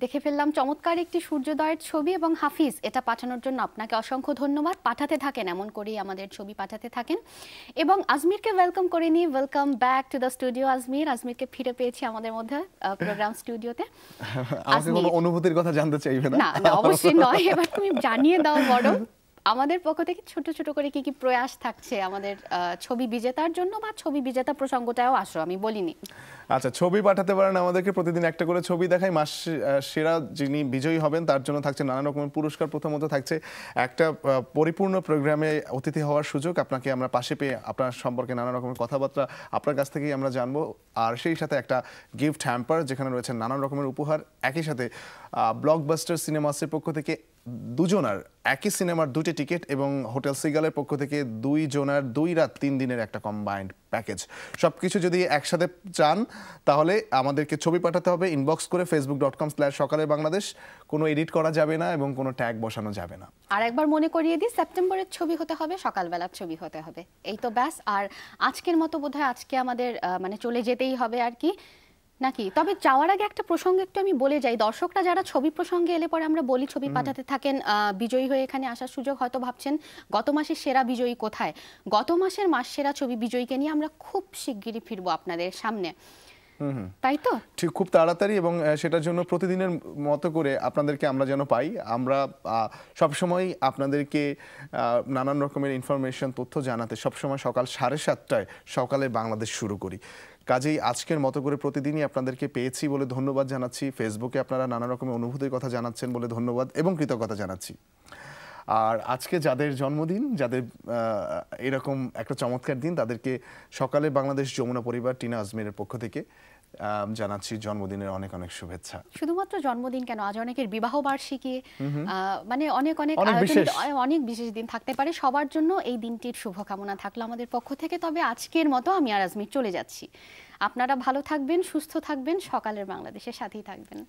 দেখে ফেললাম চমৎকার একটি সূর্যোদয়ের ছবি। এবং হাফিজ, এটা পাঠানোর জন্য আপনাকে অসংখ্য ধন্যবাদ। পাঠাতে থাকেন, এমন করেই আমাদের ছবি পাঠাতে থাকেন। এবং আজমিরকে ওয়েলকাম করে নিই। Welcome back to the studio Azmir. আজমিরকে ফিরে পেয়েছি আমাদের মধ্যে প্রোগ্রাম স্টুডিওতে। আমাকে কোনো অনুভূতির কথা জানতে চাইবে না? না, অবশ্যই নয়। এবার তুমি জানিয়ে দাও বড়, আমাদের পক্ষ থেকে ছোট ছোট করে কি কি প্রয়াস থাকছে আমাদের ছবি বিজেতার জন্য, বা ছবি বিজেতা প্রসঙ্গটাও আসো, আমি বলিনি। আচ্ছা, ছবি পাঠাতে পারেন আমাদেরকে, প্রতিদিন একটা করে ছবি দেখাই। মাস সেরা যিনি বিজয়ী হবেন তার জন্য থাকছে নানা রকমের পুরস্কার। প্রথমত থাকছে একটা পরিপূর্ণ প্রোগ্রামে অতিথি হওয়ার সুযোগ, আপনাকে আমরা পাশে পেয়ে আপনার সম্পর্কে নানা রকমের কথাবার্তা আপনার কাছ থেকেই আমরা জানবো। আর সেই সাথে একটা গিফট হ্যাম্পার, যেখানে রয়েছে নানান রকমের উপহার। একই সাথে ব্লকবাস্টার সিনেমাসের পক্ষ থেকে দুজনার একই সিনেমার 2টি টিকিট, এবং হোটেল সিগালের পক্ষ থেকে 2 জনার 2 রাত 3 দিনের একটা কম্বাইন্ড প্যাকেজ। সবকিছু যদি একসাথে চান তাহলে আমাদেরকে ছবি পাঠাতে হবে ইনবক্স করে facebook.com/সকালের বাংলাদেশ। কোনো এডিট করা যাবে না এবং কোনো ট্যাগ বসানো যাবে না। আর একবার মনে করিয়ে দিই, সেপ্টেম্বরের ছবি হতে হবে, সকালবেলার ছবি হতে হবে, এই তো ব্যাস। আর আজকের মতো বোধহয় আজকে আমাদের মানে চলে যেতেই হবে আর কি, নাকি? তবে যাওয়ার আগে একটা প্রসঙ্গ একটু আমি বলে যাই। দর্শকরা যারা ছবি প্রসঙ্গে এলে পরে আমরা বলি ছবি পাঠাতে থাকেন, বিজয়ী হয়ে এখানে আসার সুযোগ, হয়তো ভাবছেন গত মাসের সেরা বিজয়ী কোথায়। গত মাসের সেরা ছবি বিজয়ীকে নিয়ে আমরা খুব শিগগিরই ফিরবো আপনাদের সামনে, তাই তো? ঠিক খুব তাড়াতাড়ি, এবং সেটার জন্য প্রতিদিনের মতো করে আপনাদেরকে আমরা যেন পাই। আমরা সবসময় আপনাদেরকে নানান রকমের ইনফরমেশন, তথ্য জানাতে সবসময় সকাল 7:30টায় সকালে বাংলাদেশ শুরু করি। কাজেই আজকের মতো করে প্রতিদিনই আপনাদেরকে পেয়েছি বলে ধন্যবাদ জানাচ্ছি। ফেসবুকে আপনারা নানা রকমের অনুভূতির কথা জানাচ্ছেন বলে ধন্যবাদ এবং কৃতজ্ঞতা জানাচ্ছি। আর আজকে যাদের জন্মদিন, যাদের এরকম একটা চমৎকার দিন, তাদেরকে সকালে বাংলাদেশ যমুনা পরিবার টিনা আজমিরের পক্ষ থেকে জানাচ্ছি জন্মদিনের অনেক অনেক শুভেচ্ছা। শুধুমাত্র জন্মদিন কেন, আজ অনেকের বিবাহ বার্ষিকী, মানে অনেক বিশেষ দিন থাকতে পারে। সবার জন্য এই দিনটির শুভকামনা থাকলো আমাদের পক্ষ থেকে। তবে আজকের মতো আমি আর আজমির চলে যাচ্ছি। আপনারা ভালো থাকবেন, সুস্থ থাকবেন, সকালের বাংলাদেশের সাথেই থাকবেন।